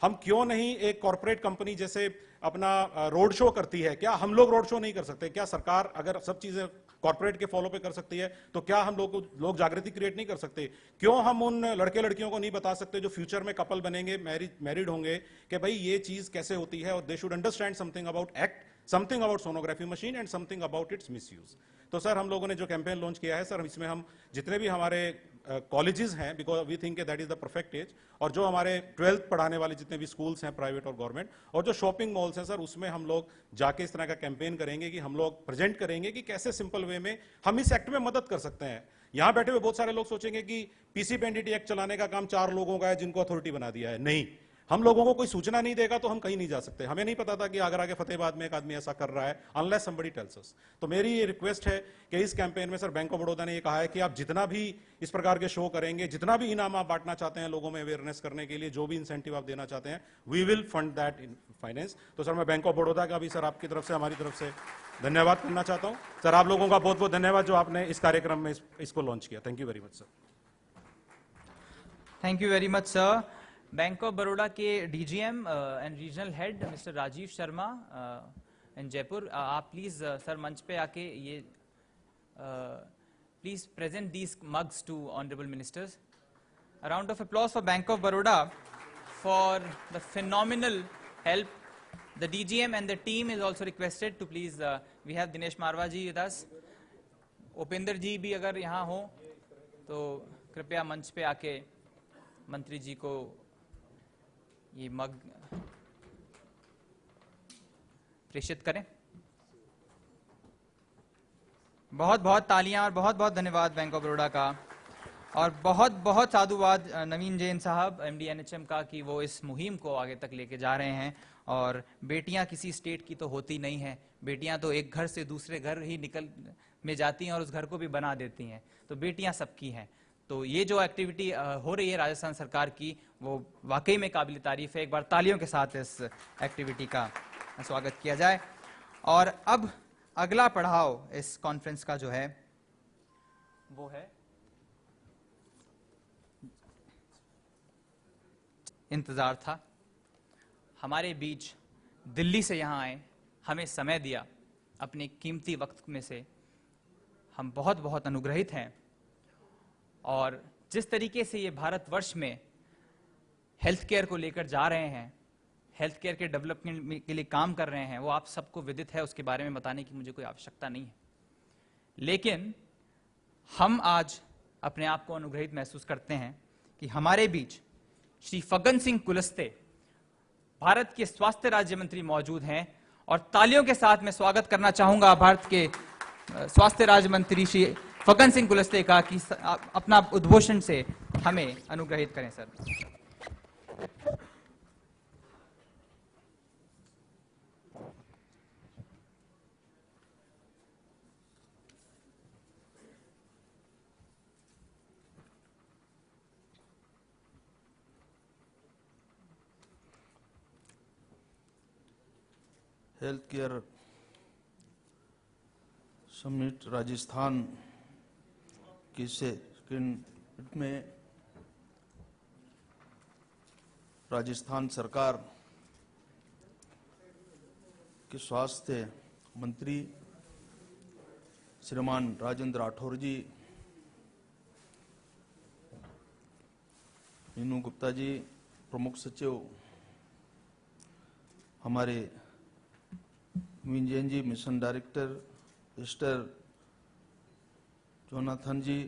हम क्यों नहीं एक कॉर्पोरेट कंपनी जैसे अपना रोड शो करती है, क्या हम लोग रोड शो नहीं कर सकते? क्या सरकार अगर सब चीजें कॉर्पोरेट के फॉलो पे कर सकती है तो क्या हम लोग जागृति क्रिएट नहीं कर सकते? क्यों हम उन लड़के लड़कियों को नहीं बता सकते जो फ्यूचर में कपल बनेंगे, मैरिड होंगे, कि भाई ये चीज कैसे होती है और they should understand something about act, something about sonography machine and something about it's misuse. तो सर हम लोगों ने जो कैंपेन लॉन्च किया है सर, इसमें हम जितने भी हमारे कॉलेजेस हैं, because we think that is the perfect age, और जो हमारे 12th पढ़ाने वाले जितने भी स्कूल्स हैं प्राइवेट और गवर्नमेंट, और जो शॉपिंग मॉल्स हैं सर, उसमें हम लोग जाके इस तरह का कैंपेन करेंगे कि हम लोग प्रेजेंट करेंगे कि कैसे सिंपल वे में हम इस एक्ट में मदद कर सकते हैं। यहां बैठे हुए बहुत सारे लोग सोचेंगे कि पीसीपीएनडीटी एक्ट चलाने का काम 4 लोगों का है जिनको अथॉरिटी बना दिया है। नहीं, हम लोगों को कोई सूचना नहीं देगा तो हम कहीं नहीं जा सकते। हमें नहीं पता था कि आगरा के फतेहाबाद में एक आदमी ऐसा कर रहा है, अनलेस समबडी टेल्स अस। तो मेरी ये रिक्वेस्ट है कि इस कैंपेन में सर बैंक ऑफ बड़ौदा ने ये कहा है कि आप जितना भी इस प्रकार के शो करेंगे, जितना भी इनाम आप बांटना चाहते हैं लोगों में अवेयरनेस करने के लिए, जो भी इंसेंटिव आप देना चाहते हैं, we will fund that in finance. तो सर मैं बैंक ऑफ बड़ौदा का भी सर आपकी तरफ से, हमारी तरफ से धन्यवाद करना चाहता हूं। सर आप लोगों का बहुत बहुत धन्यवाद जो आपने इस कार्यक्रम में इसको लॉन्च किया। Thank you very much sir. Thank you very much sir. Bank of Baroda के DGM and regional head mister Rajeev Sharma in Jaipur, आप प्लीज सर मंच पे आके ये please present these mugs to honourable ministers. A round of applause for bank of Baroda for the phenomenal help. The DGM and the team is also requested to please, we have Dinesh Marwa ji with us. Upendra ji भी अगर यहाँ हो तो कृपया मंच पे आके मंत्री जी को ये मग प्रेषित करें। बहुत बहुत तालियां और बहुत बहुत धन्यवाद बैंक ऑफ बड़ौदा का, और बहुत बहुत साधुवाद नवीन जैन साहब एमडी एनएचएम का कि वो इस मुहिम को आगे तक लेके जा रहे हैं। और बेटियां किसी स्टेट की तो होती नहीं हैं, बेटियां तो एक घर से दूसरे घर ही निकल में जाती हैं और उस घर को भी बना देती हैं, तो बेटियां सबकी हैं। तो ये जो एक्टिविटी हो रही है राजस्थान सरकार की, वो वाकई में काबिल तारीफ है। एक बार तालियों के साथ इस एक्टिविटी का स्वागत किया जाए। और अब अगला पड़ाव इस कॉन्फ्रेंस का जो है वो है इंतजार था, हमारे बीच दिल्ली से यहाँ आए, हमें समय दिया, अपने कीमती वक्त में से हम बहुत बहुत अनुग्रहित हैं। और जिस तरीके से ये भारतवर्ष में हेल्थ केयर को लेकर जा रहे हैं, हेल्थ केयर के डेवलपमेंट के लिए काम कर रहे हैं, वो आप सबको विदित है, उसके बारे में बताने की मुझे कोई आवश्यकता नहीं है। लेकिन हम आज अपने आप को अनुग्रहित महसूस करते हैं कि हमारे बीच श्री फग्गन सिंह कुलस्ते, भारत के स्वास्थ्य राज्य मंत्री मौजूद हैं। और तालियों के साथ मैं स्वागत करना चाहूंगा भारत के स्वास्थ्य राज्य मंत्री श्री फग्गन सिंह कुलस्ते का कि अपना उद्घोषण से हमें अनुग्रहित करें sir. Health care summit Rajasthan की सेकंड में राजस्थान सरकार के स्वास्थ्य मंत्री श्रीमान राजेंद्र राठौर जी, मीनू गुप्ता जी प्रमुख सचिव, हमारे विंजन जी मिशन डायरेक्टर, मिस्टर जोनाथन जी,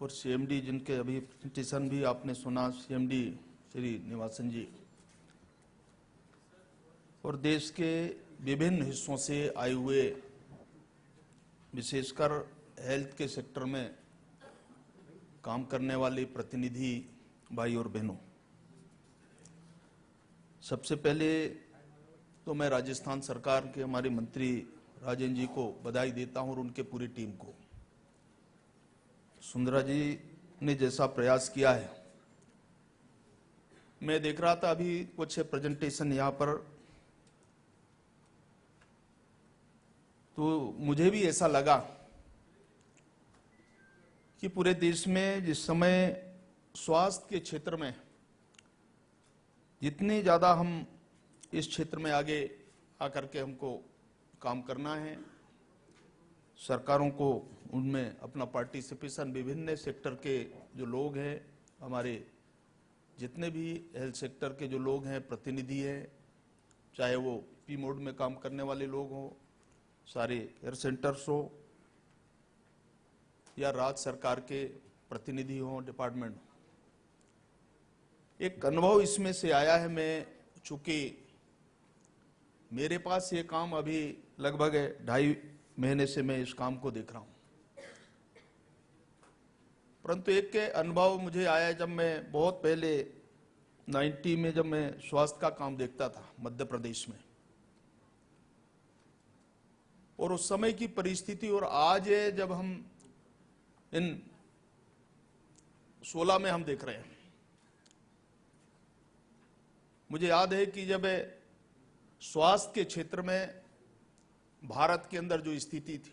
और सीएमडी जिनके अभी प्रेजेंटेशन भी आपने सुना, सीएमडी श्री निवासन जी, और देश के विभिन्न हिस्सों से आए हुए विशेषकर हेल्थ के सेक्टर में काम करने वाले प्रतिनिधि भाई और बहनों, सबसे पहले तो मैं राजस्थान सरकार के हमारे मंत्री राजेंद्र जी को बधाई देता हूं और उनके पूरी टीम को। सुंदरा जी ने जैसा प्रयास किया है, मैं देख रहा था अभी कुछ प्रेजेंटेशन यहाँ पर, तो मुझे भी ऐसा लगा कि पूरे देश में जिस समय स्वास्थ्य के क्षेत्र में जितने ज़्यादा हम इस क्षेत्र में आगे आकर के हमको काम करना है, सरकारों को उनमें अपना पार्टिसिपेशन, विभिन्न सेक्टर के जो लोग हैं, हमारे जितने भी हेल्थ सेक्टर के जो लोग हैं, प्रतिनिधि हैं, चाहे वो पी मोड में काम करने वाले लोग हों, सारे हेल्थ सेंटर्स हो या राज्य सरकार के प्रतिनिधि हों, डिपार्टमेंट, एक अनुभव इसमें से आया है। मैं चूंकि मेरे पास ये काम अभी लगभग 2.5 महीने से मैं इस काम को देख रहा हूं, परंतु एक के अनुभव मुझे आया जब मैं बहुत पहले 90 में जब मैं स्वास्थ्य का काम देखता था मध्य प्रदेश में, और उस समय की परिस्थिति और आज है जब हम इन 16 में हम देख रहे हैं। मुझे याद है कि जब स्वास्थ्य के क्षेत्र में भारत के अंदर जो स्थिति थी,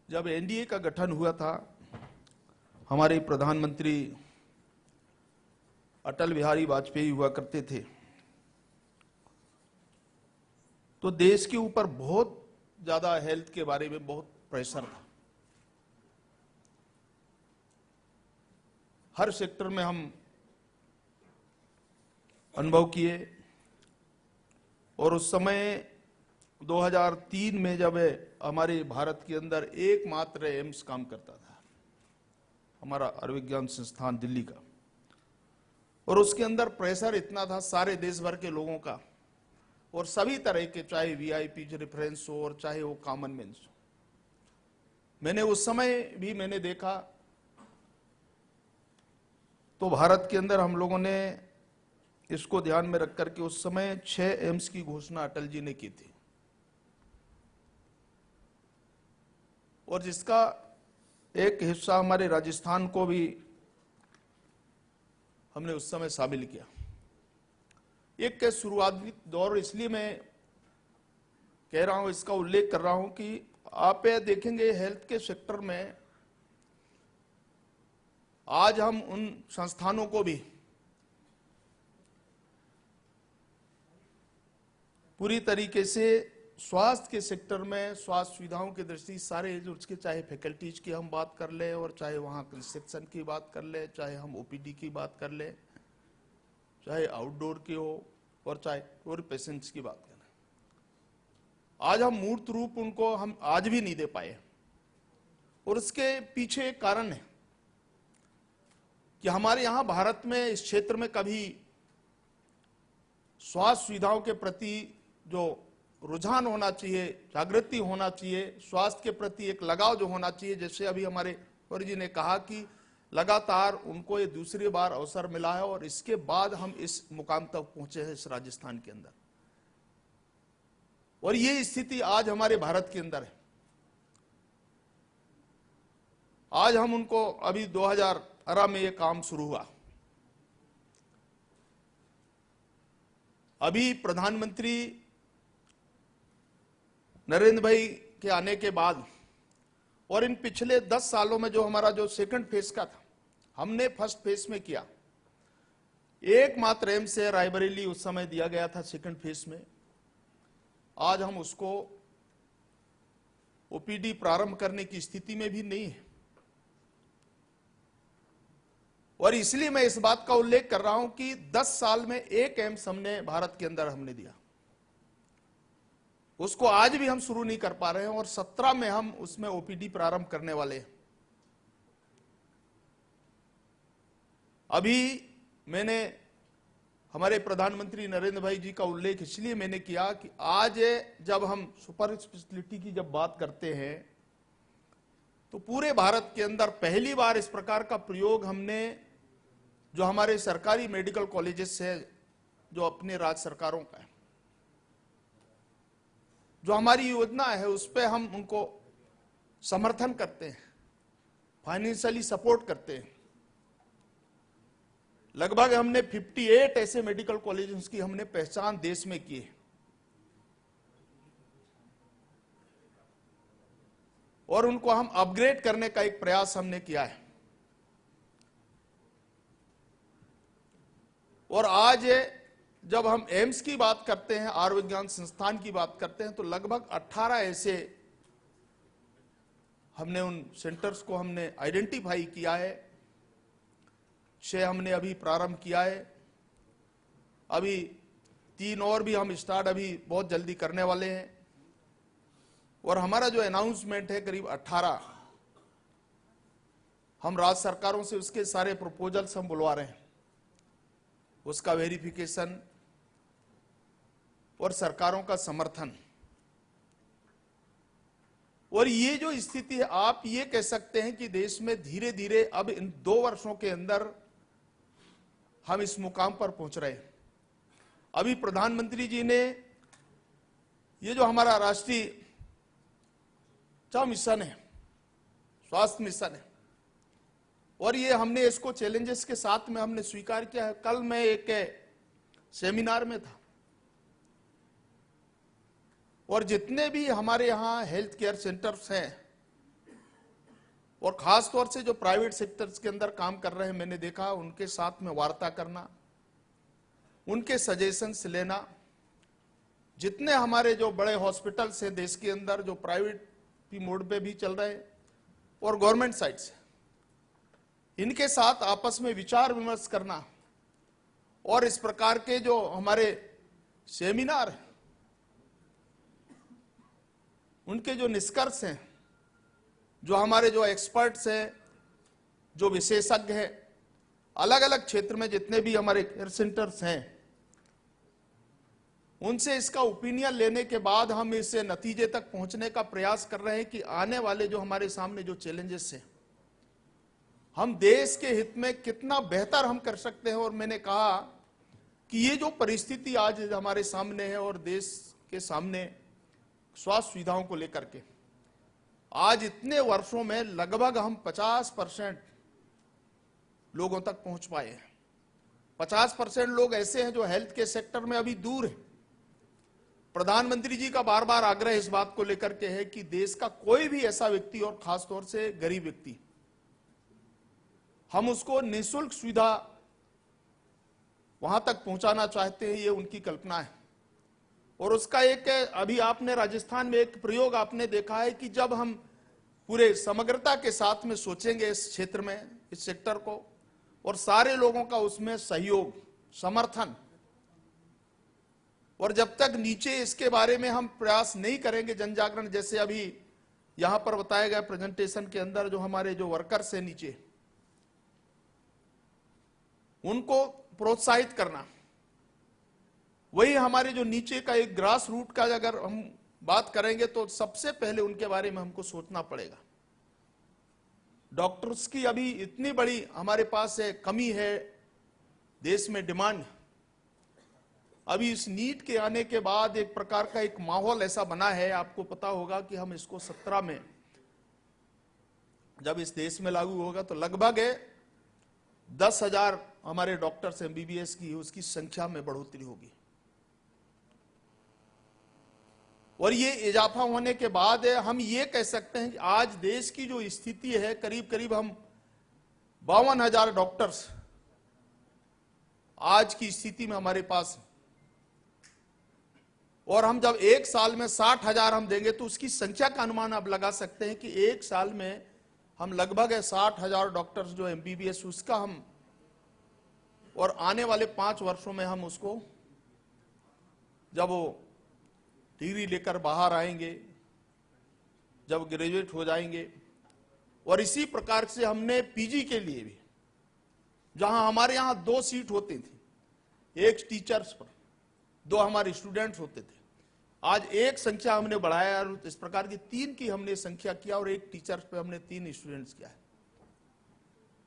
जब एनडीए का गठन हुआ था, हमारे प्रधानमंत्री अटल बिहारी वाजपेयी हुआ करते थे, तो देश के ऊपर बहुत ज्यादा हेल्थ के बारे में बहुत प्रेशर था। हर सेक्टर में हम अनुभव किए, और उस समय 2003 में जब हमारे भारत के अंदर एकमात्र एम्स काम करता था, हमारा आयुर्विज्ञान संस्थान दिल्ली का, और उसके अंदर प्रेशर इतना था सारे देश भर के लोगों का, और सभी तरह के, चाहे वीआईपी रेफरेंस हो और चाहे वो कॉमन मैन हो। मैंने उस समय भी मैंने देखा तो भारत के अंदर हम लोगों ने इसको ध्यान में रख करके उस समय 6 एम्स की घोषणा अटल जी ने की थी, और जिसका एक हिस्सा हमारे राजस्थान को भी हमने उस समय शामिल किया। एक के शुरुआती दौर, इसलिए मैं कह रहा हूं, इसका उल्लेख कर रहा हूं कि आप देखेंगे हेल्थ के सेक्टर में आज हम उन संस्थानों को भी पूरी तरीके से स्वास्थ्य के सेक्टर में स्वास्थ्य सुविधाओं की दृष्टि सारे जो उसके, चाहे फैकल्टीज की हम बात कर ले, और चाहे वहां रिसेप्शन की बात कर ले, चाहे हम ओपीडी की बात कर ले, चाहे आउटडोर की हो, और चाहे और पेशेंट्स की बात करें, आज हम मूर्त रूप उनको हम आज भी नहीं दे पाए। और उसके पीछे एक कारण है कि हमारे यहां भारत में इस क्षेत्र में कभी स्वास्थ्य सुविधाओं के प्रति जो रुझान होना चाहिए, जागृति होना चाहिए, स्वास्थ्य के प्रति एक लगाव जो होना चाहिए, जैसे अभी हमारे गौरी जी ने कहा कि लगातार उनको ये दूसरी बार अवसर मिला है, और इसके बाद हम इस मुकाम तक पहुंचे हैं इस राजस्थान के अंदर, और ये स्थिति आज हमारे भारत के अंदर है। आज हम उनको, अभी 2018 में ये काम शुरू हुआ, अभी प्रधानमंत्री नरेंद्र भाई के आने के बाद और इन पिछले 10 सालों में जो हमारा जो सेकंड फेज का था, हमने फर्स्ट फेज में किया, एकमात्र एम्स है रायबरेली उस समय दिया गया था सेकंड फेज में। आज हम उसको ओपीडी प्रारंभ करने की स्थिति में भी नहीं है, और इसलिए मैं इस बात का उल्लेख कर रहा हूं कि 10 साल में एक एम्स हमने भारत के अंदर हमने दिया, उसको आज भी हम शुरू नहीं कर पा रहे हैं, और 17 में हम उसमें ओपीडी प्रारंभ करने वाले हैं। अभी मैंने हमारे प्रधानमंत्री नरेंद्र भाई जी का उल्लेख इसलिए मैंने किया कि आज जब हम सुपर स्पेशलिटी की जब बात करते हैं, तो पूरे भारत के अंदर पहली बार इस प्रकार का प्रयोग हमने, जो हमारे सरकारी मेडिकल कॉलेजेस है, जो अपने राज्य सरकारों का है, जो हमारी योजना है, उस पर हम उनको समर्थन करते हैं, फाइनेंशियली सपोर्ट करते हैं। लगभग हमने 58 ऐसे मेडिकल कॉलेजेस की हमने पहचान देश में की है, और उनको हम अपग्रेड करने का एक प्रयास हमने किया है। और आज जब हम एम्स की बात करते हैं, आयुर्विज्ञान संस्थान की बात करते हैं, तो लगभग 18 ऐसे हमने उन सेंटर्स को हमने आइडेंटिफाई किया है। 6 हमने अभी प्रारंभ किया है, अभी 3 और भी हम स्टार्ट अभी बहुत जल्दी करने वाले हैं, और हमारा जो अनाउंसमेंट है करीब 18 हम राज्य सरकारों से उसके सारे प्रपोजल्स हम बुलवा रहे हैं, उसका वेरिफिकेशन और सरकारों का समर्थन। और ये जो स्थिति है, आप ये कह सकते हैं कि देश में धीरे धीरे अब इन 2 वर्षों के अंदर हम इस मुकाम पर पहुंच रहे हैं। अभी प्रधानमंत्री जी ने ये जो हमारा राष्ट्रीय मिशन है, स्वास्थ्य मिशन है, और ये हमने इसको चैलेंजेस के साथ में हमने स्वीकार किया है। कल मैं एक सेमिनार में था और जितने भी हमारे यहाँ हेल्थ केयर सेंटर्स हैं और खास तौर से जो प्राइवेट सेक्टर्स के अंदर काम कर रहे हैं, मैंने देखा उनके साथ में वार्ता करना, उनके सजेशंस लेना। जितने हमारे जो बड़े हॉस्पिटल्स हैं देश के अंदर, जो प्राइवेट मोड पे भी चल रहे हैं और गवर्नमेंट साइड से, इनके साथ आपस में विचार विमर्श करना और इस प्रकार के जो हमारे सेमिनार हैं, उनके जो निष्कर्ष हैं, जो हमारे जो एक्सपर्ट्स हैं, जो विशेषज्ञ हैं, अलग अलग क्षेत्र में जितने भी हमारे केयर सेंटर्स हैं, उनसे इसका ओपिनियन लेने के बाद हम इस नतीजे तक पहुंचने का प्रयास कर रहे हैं कि आने वाले जो हमारे सामने जो चैलेंजेस हैं, हम देश के हित में कितना बेहतर हम कर सकते हैं। और मैंने कहा कि ये जो परिस्थिति आज हमारे सामने है और देश के सामने स्वास्थ्य सुविधाओं को लेकर के, आज इतने वर्षों में लगभग हम 50% लोगों तक पहुंच पाए हैं। 50% लोग ऐसे हैं जो हेल्थ के सेक्टर में अभी दूर हैं। प्रधानमंत्री जी का बार बार आग्रह इस बात को लेकर के है कि देश का कोई भी ऐसा व्यक्ति, और खासतौर से गरीब व्यक्ति, हम उसको निःशुल्क सुविधा वहां तक पहुंचाना चाहते हैं। ये उनकी कल्पना है। और उसका एक, अभी आपने राजस्थान में एक प्रयोग आपने देखा है कि जब हम पूरे समग्रता के साथ में सोचेंगे इस क्षेत्र में, इस सेक्टर को, और सारे लोगों का उसमें सहयोग, समर्थन, और जब तक नीचे इसके बारे में हम प्रयास नहीं करेंगे, जन जागरण, जैसे अभी यहां पर बताया गया प्रेजेंटेशन के अंदर, जो हमारे जो वर्कर्स हैं नीचे, उनको प्रोत्साहित करना, वही हमारे जो नीचे का एक ग्रास रूट का अगर हम बात करेंगे तो सबसे पहले उनके बारे में हमको सोचना पड़ेगा। डॉक्टर्स की अभी इतनी बड़ी हमारे पास कमी है, देश में डिमांड। अभी इस नीट के आने के बाद एक प्रकार का एक माहौल ऐसा बना है, आपको पता होगा कि हम इसको 17 में जब इस देश में लागू होगा तो लगभग 10,000 हमारे डॉक्टर्स एमबीबीएस की, उसकी संख्या में बढ़ोतरी होगी। और ये इजाफा होने के बाद हम ये कह सकते हैं कि आज देश की जो स्थिति है, करीब करीब हम 52,000 डॉक्टर्स आज की स्थिति में हमारे पास, और हम जब एक साल में 60,000 हम देंगे तो उसकी संख्या का अनुमान आप लगा सकते हैं कि एक साल में हम लगभग 60,000 डॉक्टर्स जो एमबीबीएस, उसका हम, और आने वाले 5 वर्षों में हम उसको, जब वो डिग्री लेकर बाहर आएंगे, जब ग्रेजुएट हो जाएंगे, और इसी प्रकार से हमने पीजी के लिए भी, जहां हमारे यहां 2 सीट होती थी, एक टीचर्स पर 2 हमारे स्टूडेंट्स होते थे, आज एक संख्या हमने बढ़ाया और इस प्रकार की 3 की हमने संख्या किया और एक टीचर्स पे हमने 3 स्टूडेंट्स किया है।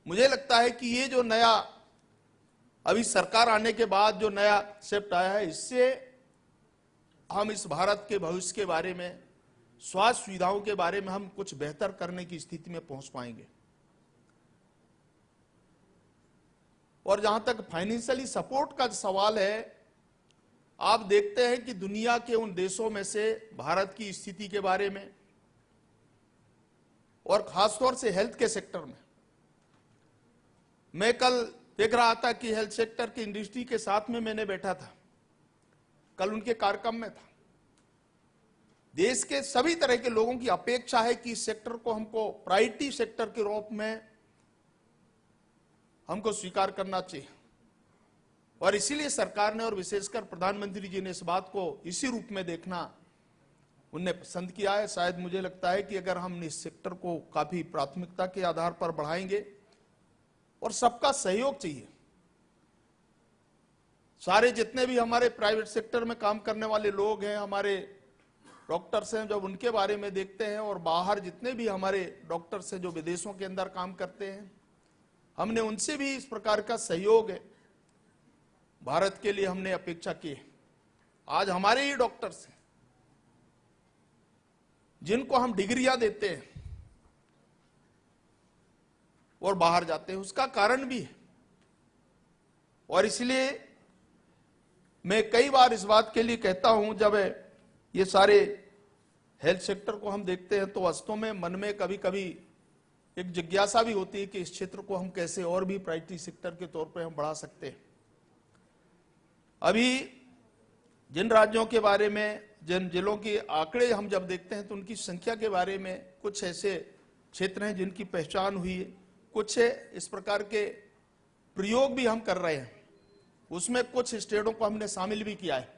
मुझे लगता है कि ये जो नया अभी सरकार आने के बाद जो नया कॉन्सेप्ट आया है, इससे हम इस भारत के भविष्य के बारे में, स्वास्थ्य सुविधाओं के बारे में हम कुछ बेहतर करने की स्थिति में पहुंच पाएंगे। और जहां तक फाइनेंशियली सपोर्ट का सवाल है, आप देखते हैं कि दुनिया के उन देशों में से भारत की स्थिति के बारे में, और खासतौर से हेल्थ के सेक्टर में, मैं कल देख रहा था कि हेल्थ सेक्टर की इंडस्ट्री के साथ में मैंने बैठा था, कल उनके कार्यक्रम में था। देश के सभी तरह के लोगों की अपेक्षा है कि इस सेक्टर को हमको प्रायोरिटी सेक्टर के रूप में हमको स्वीकार करना चाहिए, और इसीलिए सरकार ने और विशेषकर प्रधानमंत्री जी ने इस बात को इसी रूप में देखना उनने पसंद किया है। शायद मुझे लगता है कि अगर हम इस सेक्टर को काफी प्राथमिकता के आधार पर बढ़ाएंगे, और सबका सहयोग चाहिए, सारे जितने भी हमारे प्राइवेट सेक्टर में काम करने वाले लोग हैं, हमारे डॉक्टर्स हैं, जब उनके बारे में देखते हैं और बाहर जितने भी हमारे डॉक्टर्स हैं जो विदेशों के अंदर काम करते हैं, हमने उनसे भी इस प्रकार का सहयोग है भारत के लिए हमने अपेक्षा की है। आज हमारे ही डॉक्टर्स हैं जिनको हम डिग्रियां देते हैं और बाहर जाते हैं, उसका कारण भी है। और इसलिए मैं कई बार इस बात के लिए कहता हूं, जब ये सारे हेल्थ सेक्टर को हम देखते हैं तो वास्तव में मन में कभी कभी एक जिज्ञासा भी होती है कि इस क्षेत्र को हम कैसे और भी प्रायोरिटी सेक्टर के तौर पर हम बढ़ा सकते हैं। अभी जिन राज्यों के बारे में, जिन जिलों के आंकड़े हम जब देखते हैं तो उनकी संख्या के बारे में कुछ ऐसे क्षेत्र हैं जिनकी पहचान हुई है, कुछ इस प्रकार के प्रयोग भी हम कर रहे हैं, उसमें कुछ स्टेटों को हमने शामिल भी किया है।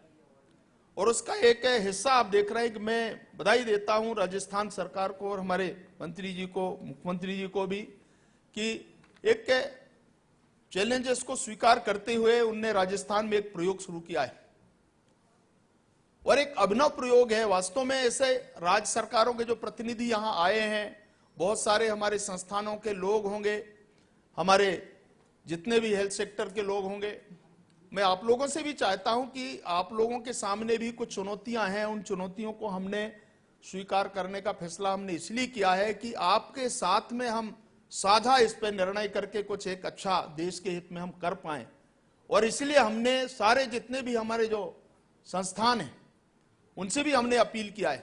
और उसका एक हिस्सा आप देख रहे हैं कि मैं बधाई देता हूं राजस्थान सरकार को और हमारे मंत्री जी को, मुख्यमंत्री जी को भी, कि एक चैलेंजेस को स्वीकार करते हुए उनने राजस्थान में एक प्रयोग शुरू किया है और एक अभिनव प्रयोग है। वास्तव में ऐसे राज्य सरकारों के जो प्रतिनिधि यहां आए हैं, बहुत सारे हमारे संस्थानों के लोग होंगे, हमारे जितने भी हेल्थ सेक्टर के लोग होंगे, मैं आप लोगों से भी चाहता हूं कि आप लोगों के सामने भी कुछ चुनौतियां हैं, उन चुनौतियों को हमने स्वीकार करने का फैसला हमने इसलिए किया है कि आपके साथ में हम साझा इस पर निर्णय करके कुछ एक अच्छा देश के हित में हम कर पाए। और इसलिए हमने सारे जितने भी हमारे जो संस्थान हैं उनसे भी हमने अपील किया है,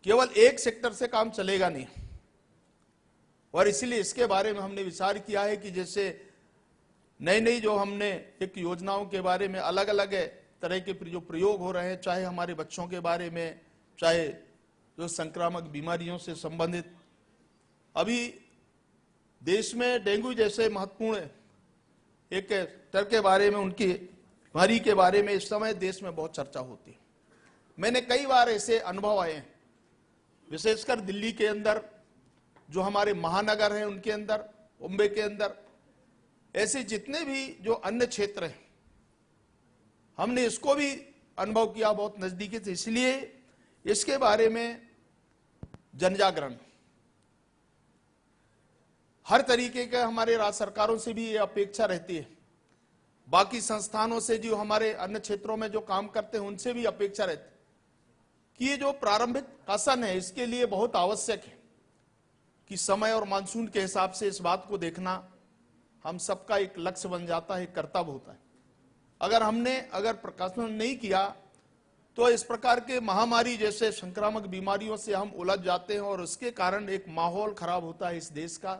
केवल एक सेक्टर से काम चलेगा नहीं। और इसलिए इसके बारे में हमने विचार किया है कि जैसे नई नई जो हमने एक योजनाओं के बारे में अलग अलग तरह के जो प्रयोग हो रहे हैं, चाहे हमारे बच्चों के बारे में, चाहे जो संक्रामक बीमारियों से संबंधित, अभी देश में डेंगू जैसे महत्वपूर्ण एक स्तर के बारे में, उनकी बीमारी के बारे में इस समय देश में बहुत चर्चा होती है। मैंने कई बार ऐसे अनुभव आए हैं, विशेषकर दिल्ली के अंदर, जो हमारे महानगर हैं उनके अंदर, मुंबई के अंदर, ऐसे जितने भी जो अन्य क्षेत्र हैं, हमने इसको भी अनुभव किया बहुत नजदीकी से। इसलिए इसके बारे में जनजागरण हर तरीके के हमारे राज्य सरकारों से भी ये अपेक्षा रहती है, बाकी संस्थानों से जो हमारे अन्य क्षेत्रों में जो काम करते हैं उनसे भी अपेक्षा रहती है कि ये जो प्रारंभिक शासन है इसके लिए बहुत आवश्यक है कि समय और मानसून के हिसाब से इस बात को देखना हम सबका एक लक्ष्य बन जाता है, एक कर्तव्य होता है। अगर प्रकाशन नहीं किया तो इस प्रकार के महामारी जैसे संक्रामक बीमारियों से हम उलझ जाते हैं और उसके कारण एक माहौल खराब होता है इस देश का।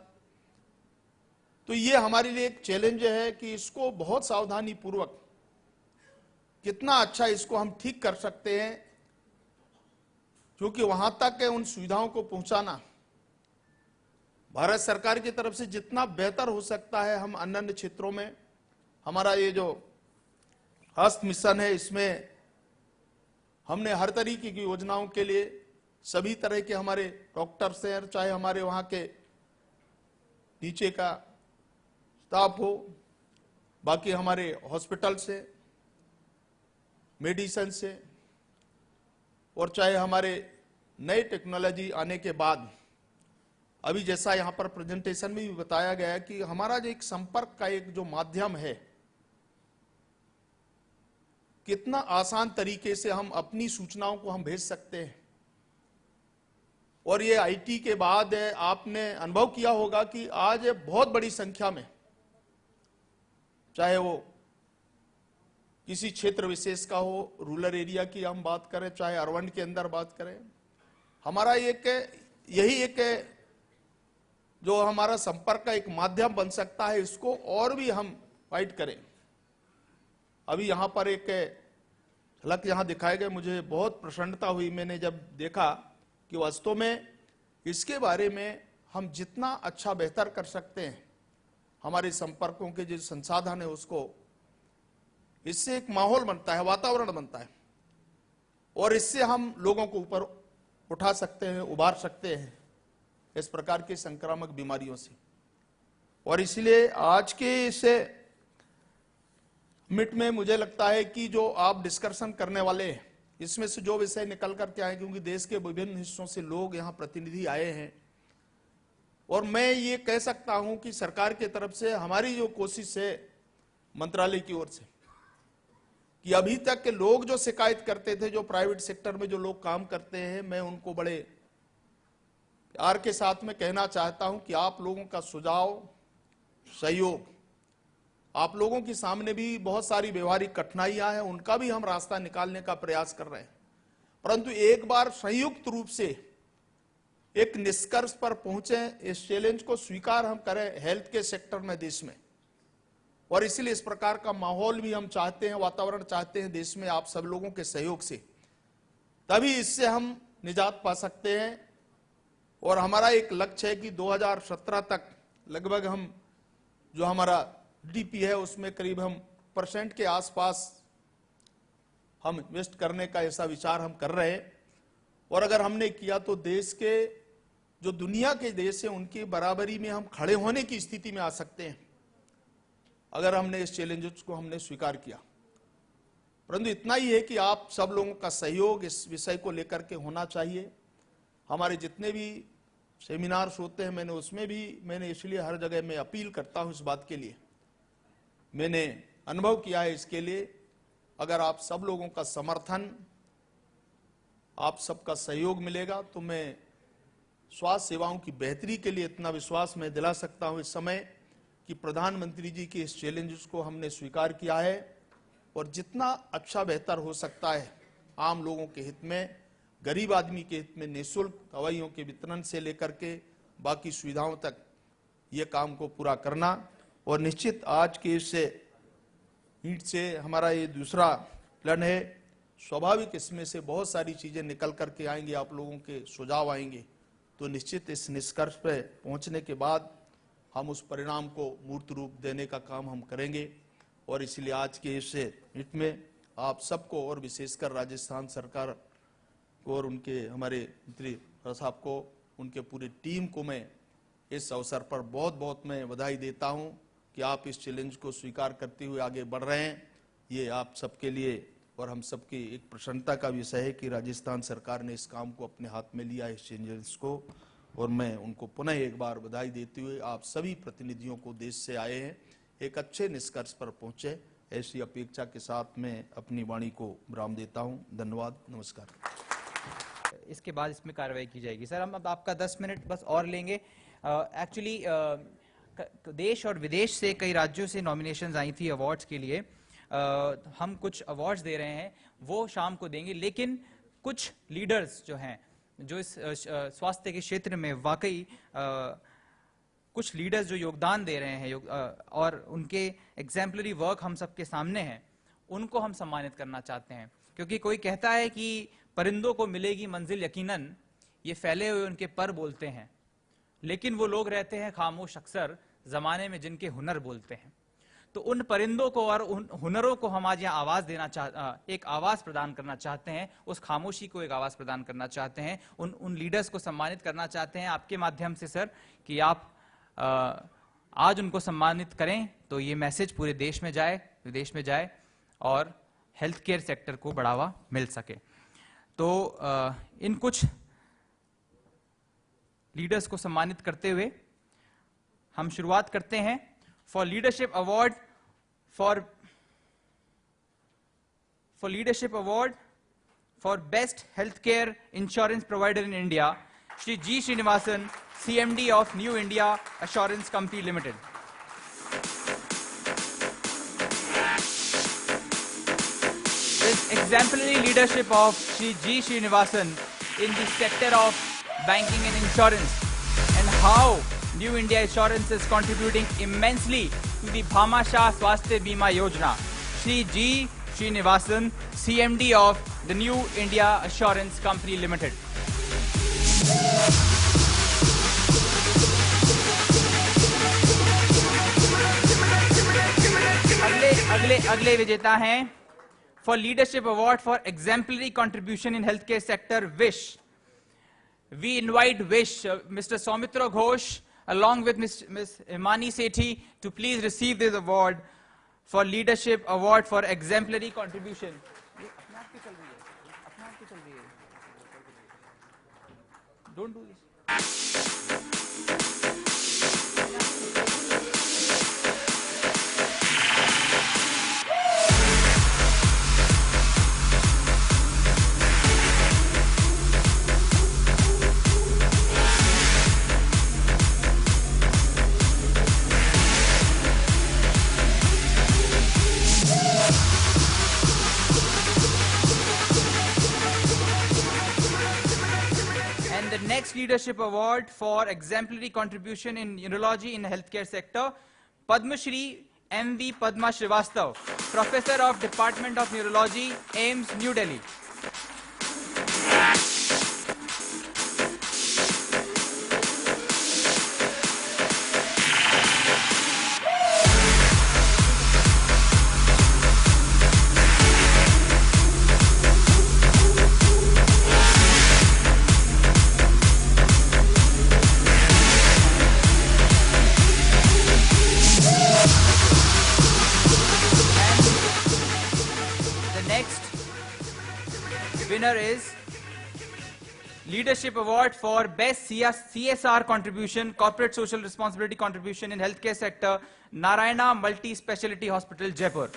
तो ये हमारे लिए एक चैलेंज है कि इसको बहुत सावधानी पूर्वक कितना अच्छा इसको हम ठीक कर सकते हैं, क्योंकि वहां तक उन सुविधाओं को पहुंचाना भारत सरकार की तरफ से जितना बेहतर हो सकता है, हम अन्य क्षेत्रों में हमारा ये जो हस्त मिशन है इसमें हमने हर तरीके की योजनाओं के लिए सभी तरह के हमारे डॉक्टर्स हैं, चाहे हमारे वहां के नीचे का स्टाफ हो, बाकी हमारे हॉस्पिटल से, मेडिसिन से, और चाहे हमारे नई टेक्नोलॉजी आने के बाद, अभी जैसा यहां पर प्रेजेंटेशन में भी बताया गया है कि हमारा जो एक संपर्क का एक जो माध्यम है, कितना आसान तरीके से हम अपनी सूचनाओं को हम भेज सकते हैं। और ये आईटी के बाद आपने अनुभव किया होगा कि आज बहुत बड़ी संख्या में, चाहे वो किसी क्षेत्र विशेष का हो, रूरल एरिया की हम बात करें, चाहे अर्बन के अंदर बात करें, हमारा यही एक जो हमारा संपर्क का एक माध्यम बन सकता है, इसको और भी हम फाइट करें। अभी यहां पर एक झलक यहां दिखाए गए, मुझे बहुत प्रसन्नता हुई मैंने जब देखा कि वास्तव में इसके बारे में हम जितना अच्छा बेहतर कर सकते हैं, हमारे संपर्कों के जो संसाधन है उसको, इससे एक माहौल बनता है, वातावरण बनता है, और इससे हम लोगों को ऊपर उठा सकते हैं, उबार सकते हैं इस प्रकार की संक्रामक बीमारियों से। और इसलिए आज के इस मिट में मुझे लगता है कि जो आप डिस्कशन करने वाले हैं इसमें से जो विषय निकल करके आए, क्योंकि देश के विभिन्न हिस्सों से लोग यहाँ प्रतिनिधि आए हैं, और मैं ये कह सकता हूं कि सरकार की तरफ से हमारी जो कोशिश है मंत्रालय की ओर से, कि अभी तक के लोग जो शिकायत करते थे, जो प्राइवेट सेक्टर में जो लोग काम करते हैं, मैं उनको बड़े प्यार के साथ में कहना चाहता हूं कि आप लोगों का सुझाव, सहयोग, आप लोगों के सामने भी बहुत सारी व्यवहारिक कठिनाइयां हैं, उनका भी हम रास्ता निकालने का प्रयास कर रहे हैं, परंतु एक बार संयुक्त रूप से एक निष्कर्ष पर पहुंचे, इस चैलेंज को स्वीकार हम करें हेल्थ के सेक्टर में देश में, और इसलिए इस प्रकार का माहौल भी हम चाहते हैं, वातावरण चाहते हैं देश में आप सब लोगों के सहयोग से, तभी इससे हम निजात पा सकते हैं। और हमारा एक लक्ष्य है कि 2017 तक लगभग हम जो हमारा जीडीपी है उसमें करीब हम % के आसपास हम इन्वेस्ट करने का ऐसा विचार हम कर रहे हैं, और अगर हमने किया तो देश के जो दुनिया के देश हैं उनकी बराबरी में हम खड़े होने की स्थिति में आ सकते हैं, अगर हमने इस चैलेंजेस को हमने स्वीकार किया। परंतु इतना ही है कि आप सब लोगों का सहयोग इस विषय को लेकर के होना चाहिए। हमारे जितने भी सेमिनार्स होते हैं, मैंने इसलिए हर जगह में अपील करता हूं इस बात के लिए, मैंने अनुभव किया है इसके लिए, अगर आप सब लोगों का समर्थन, आप सबका सहयोग मिलेगा तो मैं स्वास्थ्य सेवाओं की बेहतरी के लिए इतना विश्वास मैं दिला सकता हूं इस समय कि प्रधानमंत्री जी के इस चैलेंजेस को हमने स्वीकार किया है, और जितना अच्छा बेहतर हो सकता है आम लोगों के हित में, गरीब आदमी के हित में, निःशुल्क दवाइयों के वितरण से लेकर के बाकी सुविधाओं तक ये काम को पूरा करना। और निश्चित आज के इससे ईंट से हमारा ये दूसरा प्लान है, स्वाभाविक इसमें से बहुत सारी चीजें निकल करके आएंगी, आप लोगों के सुझाव आएंगे, तो निश्चित इस निष्कर्ष पर पहुंचने के बाद हम उस परिणाम को मूर्त रूप देने का काम हम करेंगे। और इसलिए आज के इस मीट में आप सबको, और विशेषकर राजस्थान सरकार को और उनके हमारे मंत्री साहब को, उनके पूरी टीम को मैं इस अवसर पर बहुत बहुत मैं बधाई देता हूं कि आप इस चैलेंज को स्वीकार करते हुए आगे बढ़ रहे हैं। ये आप सबके लिए और हम सबकी एक प्रसन्नता का विषय है कि राजस्थान सरकार ने इस काम को अपने हाथ में लिया, इस चैलेंज को, और मैं उनको पुनः एक बार बधाई देते हुए आप सभी प्रतिनिधियों को देश से आए हैं एक अच्छे निष्कर्ष पर पहुंचे, ऐसी अपेक्षा के साथ मैं अपनी वाणी को विराम देता हूं। धन्यवाद, नमस्कार। इसके बाद इसमें कार्रवाई की जाएगी। सर, हम अब आपका 10 मिनट बस और लेंगे। एक्चुअली देश और विदेश से कई राज्यों से नॉमिनेशंस आई थी अवार्ड्स के लिए। हम कुछ अवार्ड्स दे रहे हैं, वो शाम को देंगे, लेकिन कुछ लीडर्स जो हैं, जो इस स्वास्थ्य के क्षेत्र में वाकई कुछ लीडर्स जो योगदान दे रहे हैं और उनके एग्जाम्पलरी वर्क हम सबके सामने है, उनको हम सम्मानित करना चाहते हैं। क्योंकि कोई कहता है कि परिंदों को मिलेगी मंजिल यकीनन, ये फैले हुए उनके पर बोलते हैं, लेकिन वो लोग रहते हैं खामोश अक्सर जमाने में जिनके हुनर बोलते हैं। तो उन परिंदों को और उन हुनरों को हम आज यहाँ आवाज एक आवाज प्रदान करना चाहते हैं, उस खामोशी को एक आवाज प्रदान करना चाहते हैं, उन लीडर्स को सम्मानित करना चाहते हैं आपके माध्यम से सर, कि आप आज उनको सम्मानित करें तो ये मैसेज पूरे देश में जाए, विदेश में जाए और हेल्थ केयर सेक्टर को बढ़ावा मिल सके। तो इन कुछ लीडर्स को सम्मानित करते हुए हम शुरुआत करते हैं। For leadership award for best health care insurance provider in India, Shri G Srinivasan, CMD of New India Assurance Company Limited. With exemplary leadership of Shri G. Srinivasan in the sector of banking and insurance, and how New India Assurance is contributing immensely to the Bhamasha Swasthya Bima Yojana. Shri G. Srinivasan, CMD of the New India Assurance Company Limited. अगले विजेता हैं for leadership award for exemplary contribution in health care sector, wish. We invite wish mister Soumitra Ghosh along with Ms. Imani Sethi to please receive this award for leadership award for exemplary contribution. Don't do this. Next Leadership Award for Exemplary Contribution in Neurology in the Healthcare Sector, Padma Shri M.V. Padma Srivastav, Professor of Department of Neurology, AIIMS, New Delhi. Winner is Leadership Award for Best CSR Contribution, Corporate Social Responsibility Contribution in Healthcare Sector, Narayana Multi-Speciality Hospital, Jaipur.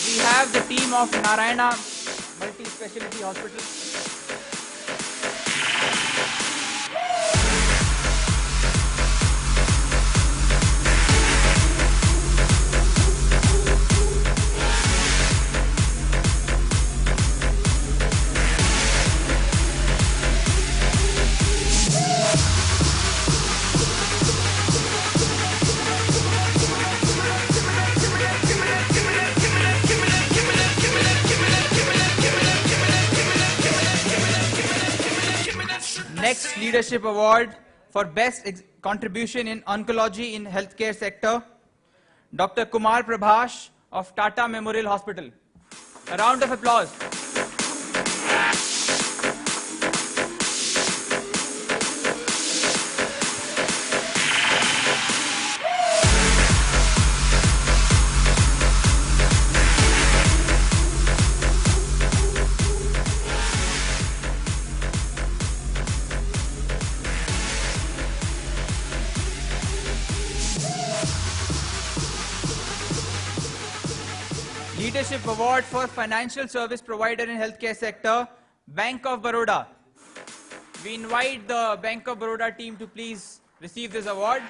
We have the team of Narayana Multi-Speciality Hospital. Next Leadership Award for Best Contribution in Oncology in Healthcare Sector, Dr. Kumar Prabhash of Tata Memorial Hospital. A round of applause. Leadership Award for Financial Service Provider in Healthcare Sector, Bank of Baroda. We invite the Bank of Baroda team to please receive this award.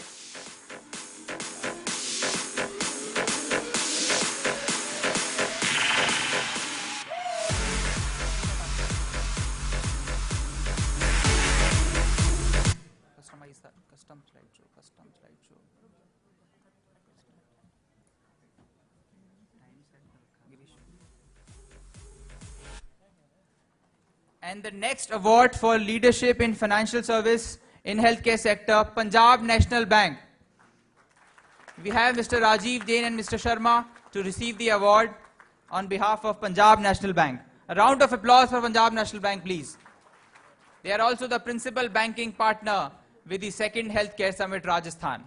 Customize that, custom slideshow, custom slideshow. And the next award for leadership in financial service in healthcare sector, Punjab National Bank. We have Mr. Rajiv Jain and Mr. Sharma to receive the award on behalf of Punjab National Bank. A round of applause for Punjab National Bank, please. They are also the principal banking partner with the second Healthcare Summit Rajasthan.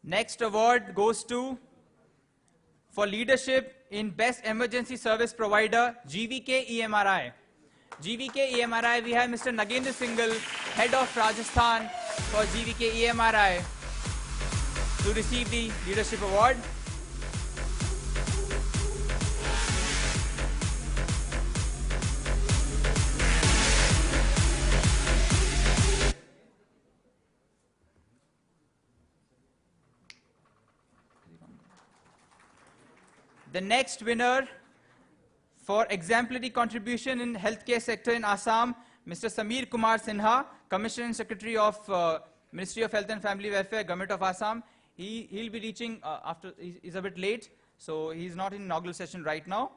Next award goes to for leadership in Best Emergency Service Provider, GVK EMRI. GVK EMRI, we have Mr. Nagendra Singhal, Head of Rajasthan for GVK EMRI, to receive the Leadership Award. The next winner for exemplary contribution in healthcare sector in Assam, Mr. Samir Kumar Sinha, Commissioner and Secretary of Ministry of Health and Family Welfare, Government of Assam. He'll be reaching he's a bit late, so he's not in inaugural session right now.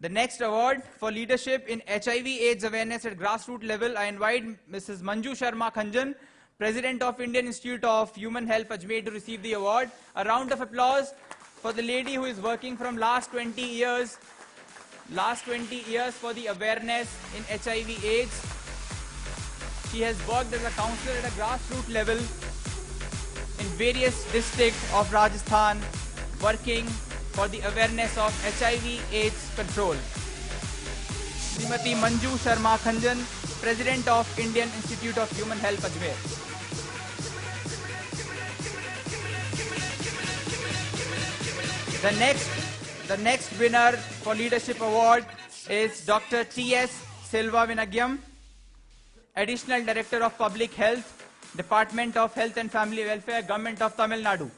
The next award for leadership in HIV/AIDS awareness at grassroots level, I invite Mrs. Manju Sharma Khanjan, President of Indian Institute of Human Health Ajmer to receive the award. A round of applause for the lady who is working from last 20 years for the awareness in HIV/AIDS. She has worked as a counselor at a grassroots level in various districts of Rajasthan, working for the awareness of HIV/AIDS control. Srimati Manju Sharma Khanjan, President of Indian Institute of Human Health Ajmer. The next winner for Leadership Award is Dr. T.S. Silva Vinagyam, Additional Director of Public Health, Department of Health and Family Welfare, Government of Tamil Nadu.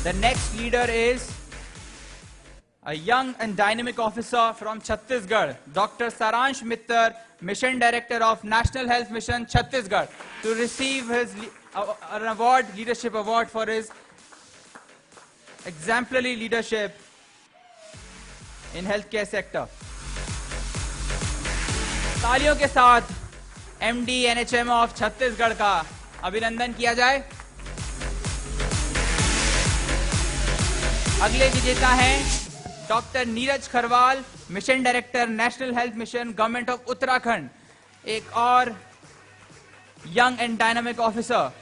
The next leader is a young and dynamic officer from Chhattisgarh, Dr. Saransh Mittar, Mission Director of National Health Mission, Chhattisgarh, to receive his an award, Leadership Award, for his exemplary leadership in healthcare sector. तालियों के साथ MD NHM of Chhattisgarh का अभिनंदन किया जाए। अगले विजेता हैं doctor Neeraj Kharwal, mission director, national health mission, government of Uttarakhand, एक और young and dynamic officer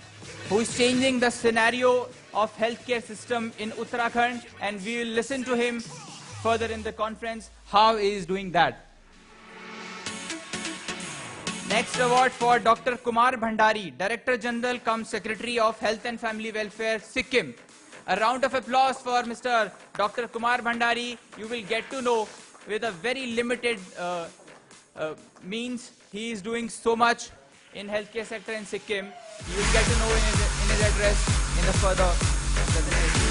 who is changing the scenario of healthcare system in Uttarakhand, and we will listen to him further in the conference how he is doing that. Next award for Dr. Kumar Bhandari, Director General cum Secretary of Health and Family Welfare, Sikkim. A round of applause for Mr. Dr. Kumar Bhandari. You will get to know with a very limited means he is doing so much in healthcare sector in Sikkim. You will get to know in his address in the further presentation.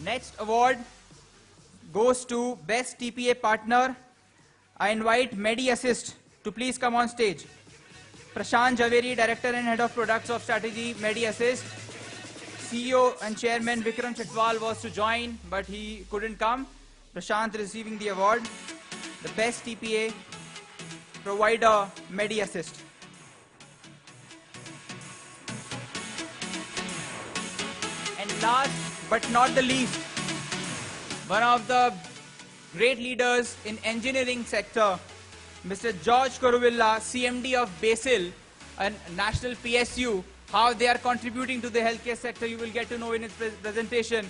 Next award goes to Best TPA Partner. I invite MediAssist to please come on stage. Prashant Javeri, Director and Head of Products of Strategy, MediAssist. CEO and Chairman Vikram Chitwal was to join, but he couldn't come. Prashant receiving the award. The Best TPA Provider, MediAssist. And last but not the least, one of the great leaders in engineering sector, Mr. George Kuruvilla, CMD of Basil, a national PSU, how they are contributing to the healthcare sector, you will get to know in his presentation.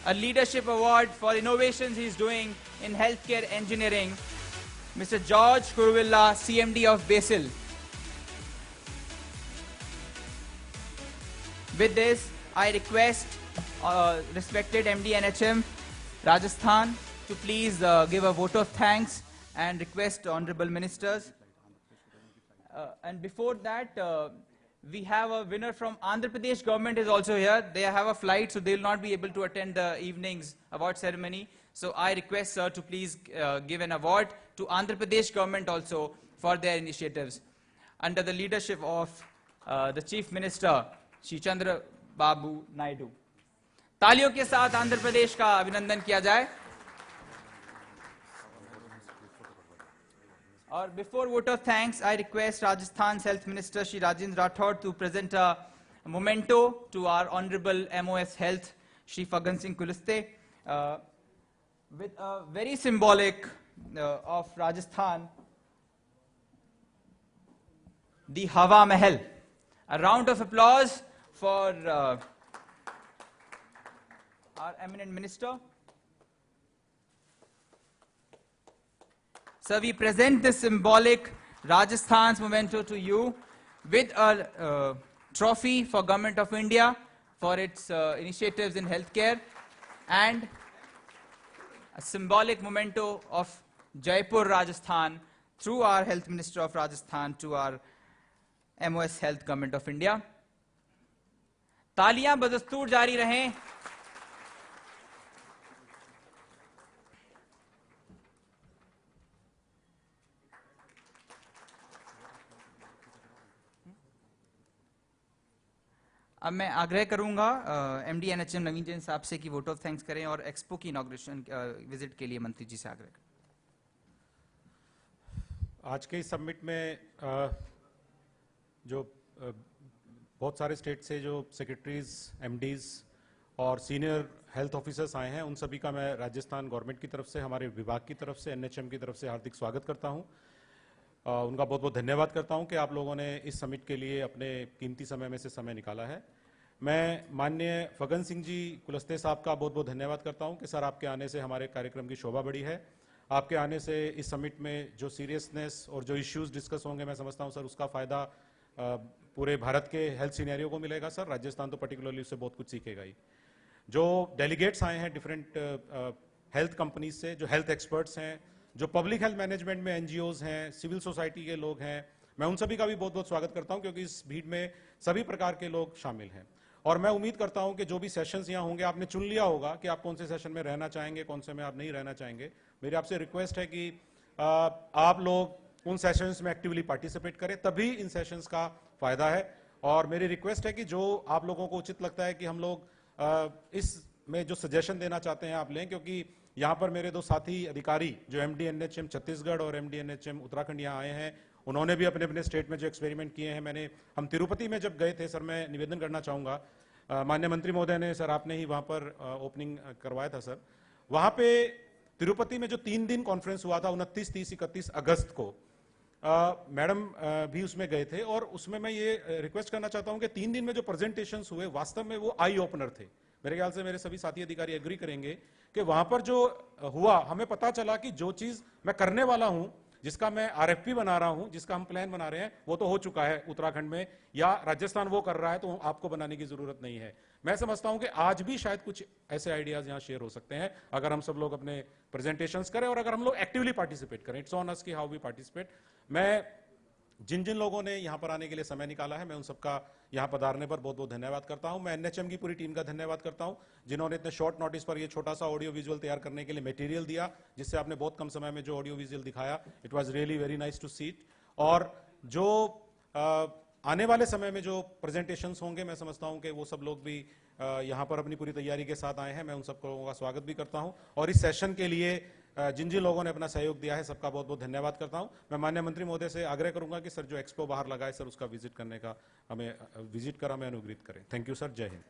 A leadership award for innovations he is doing in healthcare engineering, Mr. George Kuruvilla, CMD of Basil. With this, I request respected MD NHM Rajasthan to please give a vote of thanks and request honorable ministers. And before that, we have a winner from Andhra Pradesh government is also here. They have a flight, so they will not be able to attend the evening's award ceremony. So I request sir to please give an award to Andhra Pradesh government also for their initiatives. Under the leadership of the Chief Minister, Shri Chandra Babu Naidu. तालियों के साथ आंध्र प्रदेश का अभिनंदन किया जाए. Or before vote of thanks, I request Rajasthan's Health Minister Shri Rajendra Rathod to present a memento to our Honorable MOS Health Shri Fagan Singh Kuliste with a very symbolic of Rajasthan, the Hawa Mahal. A round of applause for our eminent minister. So we present this symbolic Rajasthan's memento to you with a trophy for Government of India for its initiatives in healthcare, and a symbolic memento of Jaipur, Rajasthan through our Health Minister of Rajasthan to our MOS Health Government of India. तालियां बदस्तूर जारी रहें। अब मैं आग्रह करूंगा MD NHM नवीन जैन साहब से कि वोट ऑफ थैंक्स करें और एक्सपो की इनॉग्रेशन विजिट के लिए मंत्री जी से आग्रह करें। आज के इस समिट में जो बहुत सारे स्टेट से जो सेक्रेटरीज, एमडीज और सीनियर हेल्थ ऑफिसर्स आए हैं, उन सभी का मैं राजस्थान गवर्नमेंट की तरफ से, हमारे विभाग की तरफ से, एनएचएम की तरफ से हार्दिक स्वागत करता हूं। उनका बहुत बहुत धन्यवाद करता हूं कि आप लोगों ने इस समिट के लिए अपने कीमती समय में से समय निकाला है। मैं माननीय फगन सिंह जी कुलस्ते साहब का बहुत बहुत धन्यवाद करता हूं कि सर आपके आने से हमारे कार्यक्रम की शोभा बढ़ी है। आपके आने से इस समिट में जो सीरियसनेस और जो इश्यूज डिस्कस होंगे, मैं समझता हूं सर उसका फायदा पूरे भारत के हेल्थ सिनेरियो को मिलेगा सर। राजस्थान तो पर्टिकुलरली उससे बहुत कुछ सीखेगा ही। जो डेलीगेट्स आए हैं डिफरेंट हेल्थ कंपनीज से, जो हेल्थ एक्सपर्ट्स हैं, जो पब्लिक हेल्थ मैनेजमेंट में एनजीओज हैं, सिविल सोसाइटी के लोग हैं, मैं उन सभी का भी बहुत बहुत स्वागत करता हूं क्योंकि इस भीड़ में सभी प्रकार के लोग शामिल हैं। और मैं उम्मीद करता हूं कि जो भी सेशंस यहाँ होंगे, आपने चुन लिया होगा कि आप कौन से सेशन में रहना चाहेंगे, कौन से में आप नहीं रहना चाहेंगे। मेरी आपसे रिक्वेस्ट है कि आप लोग उन सेशंस में एक्टिवली पार्टिसिपेट करें, तभी इन सेशंस का फायदा है। और मेरी रिक्वेस्ट है कि जो आप लोगों को उचित लगता है कि हम लोग इसमें जो सजेशन देना चाहते हैं आप लें, क्योंकि यहाँ पर मेरे दो साथी अधिकारी जो एमडी एनएचएम छत्तीसगढ़ और एमडी एनएचएम उत्तराखंड यहाँ आए हैं, उन्होंने भी अपने अपने स्टेट में जो एक्सपेरिमेंट किए हैं। हम तिरुपति में जब गए थे सर, मैं निवेदन करना चाहूँगा, माननीय मंत्री महोदय ने सर, आपने ही वहाँ पर ओपनिंग करवाया था सर। वहाँ पे तिरुपति में जो 3 दिन कॉन्फ्रेंस हुआ था 29, 30, 31 अगस्त को, मैडम भी उसमें गए थे। और उसमें मैं ये रिक्वेस्ट करना चाहता हूँ कि 3 दिन में जो प्रेजेंटेशंस हुए, वास्तव में वो आई ओपनर थे। मेरे ख्याल से मेरे सभी साथी अधिकारी एग्री करेंगे कि वहां पर जो हुआ, हमें पता चला कि जो चीज मैं करने वाला हूं, जिसका मैं आरएफपी बना रहा हूं, जिसका हम प्लान बना रहे हैं, वो तो हो चुका है उत्तराखंड में, या राजस्थान वो कर रहा है, तो आपको बनाने की जरूरत नहीं है। मैं समझता हूं कि आज भी शायद कुछ ऐसे आइडियाज यहां शेयर हो सकते हैं अगर हम सब लोग अपने प्रेजेंटेशंस करें और अगर हम लोग एक्टिवली पार्टिसिपेट करें। इट्स ऑन अस कि हाउ वी पार्टिसिपेट। मैं जिन जिन लोगों ने यहां पर आने के लिए समय निकाला है, मैं उन सबका यहां पधारने पर बहुत बहुत धन्यवाद करता हूं। मैं एनएचएम की पूरी टीम का धन्यवाद करता हूं, जिन्होंने इतने शॉर्ट नोटिस पर ये छोटा सा ऑडियो विजुअल तैयार करने के लिए मटेरियल दिया, जिससे आपने बहुत कम समय में जो ऑडियो विजुअल दिखाया, it was really very nice to see it. और जो आने वाले समय में जो प्रेजेंटेशंस होंगे, मैं समझता हूं कि वो सब लोग भी यहां पर अपनी पूरी तैयारी के साथ आए हैं। मैं उन सब लोगों का स्वागत भी करता हूं और इस सेशन के लिए जिन जिन लोगों ने अपना सहयोग दिया है, सबका बहुत बहुत धन्यवाद करता हूं। मैं माननीय मंत्री महोदय से आग्रह करूंगा कि सर जो एक्सपो बाहर लगा है सर, उसका विजिट करने का हमें विजिट कर हमें अनुग्रहित करें। थैंक यू सर, जय हिंद।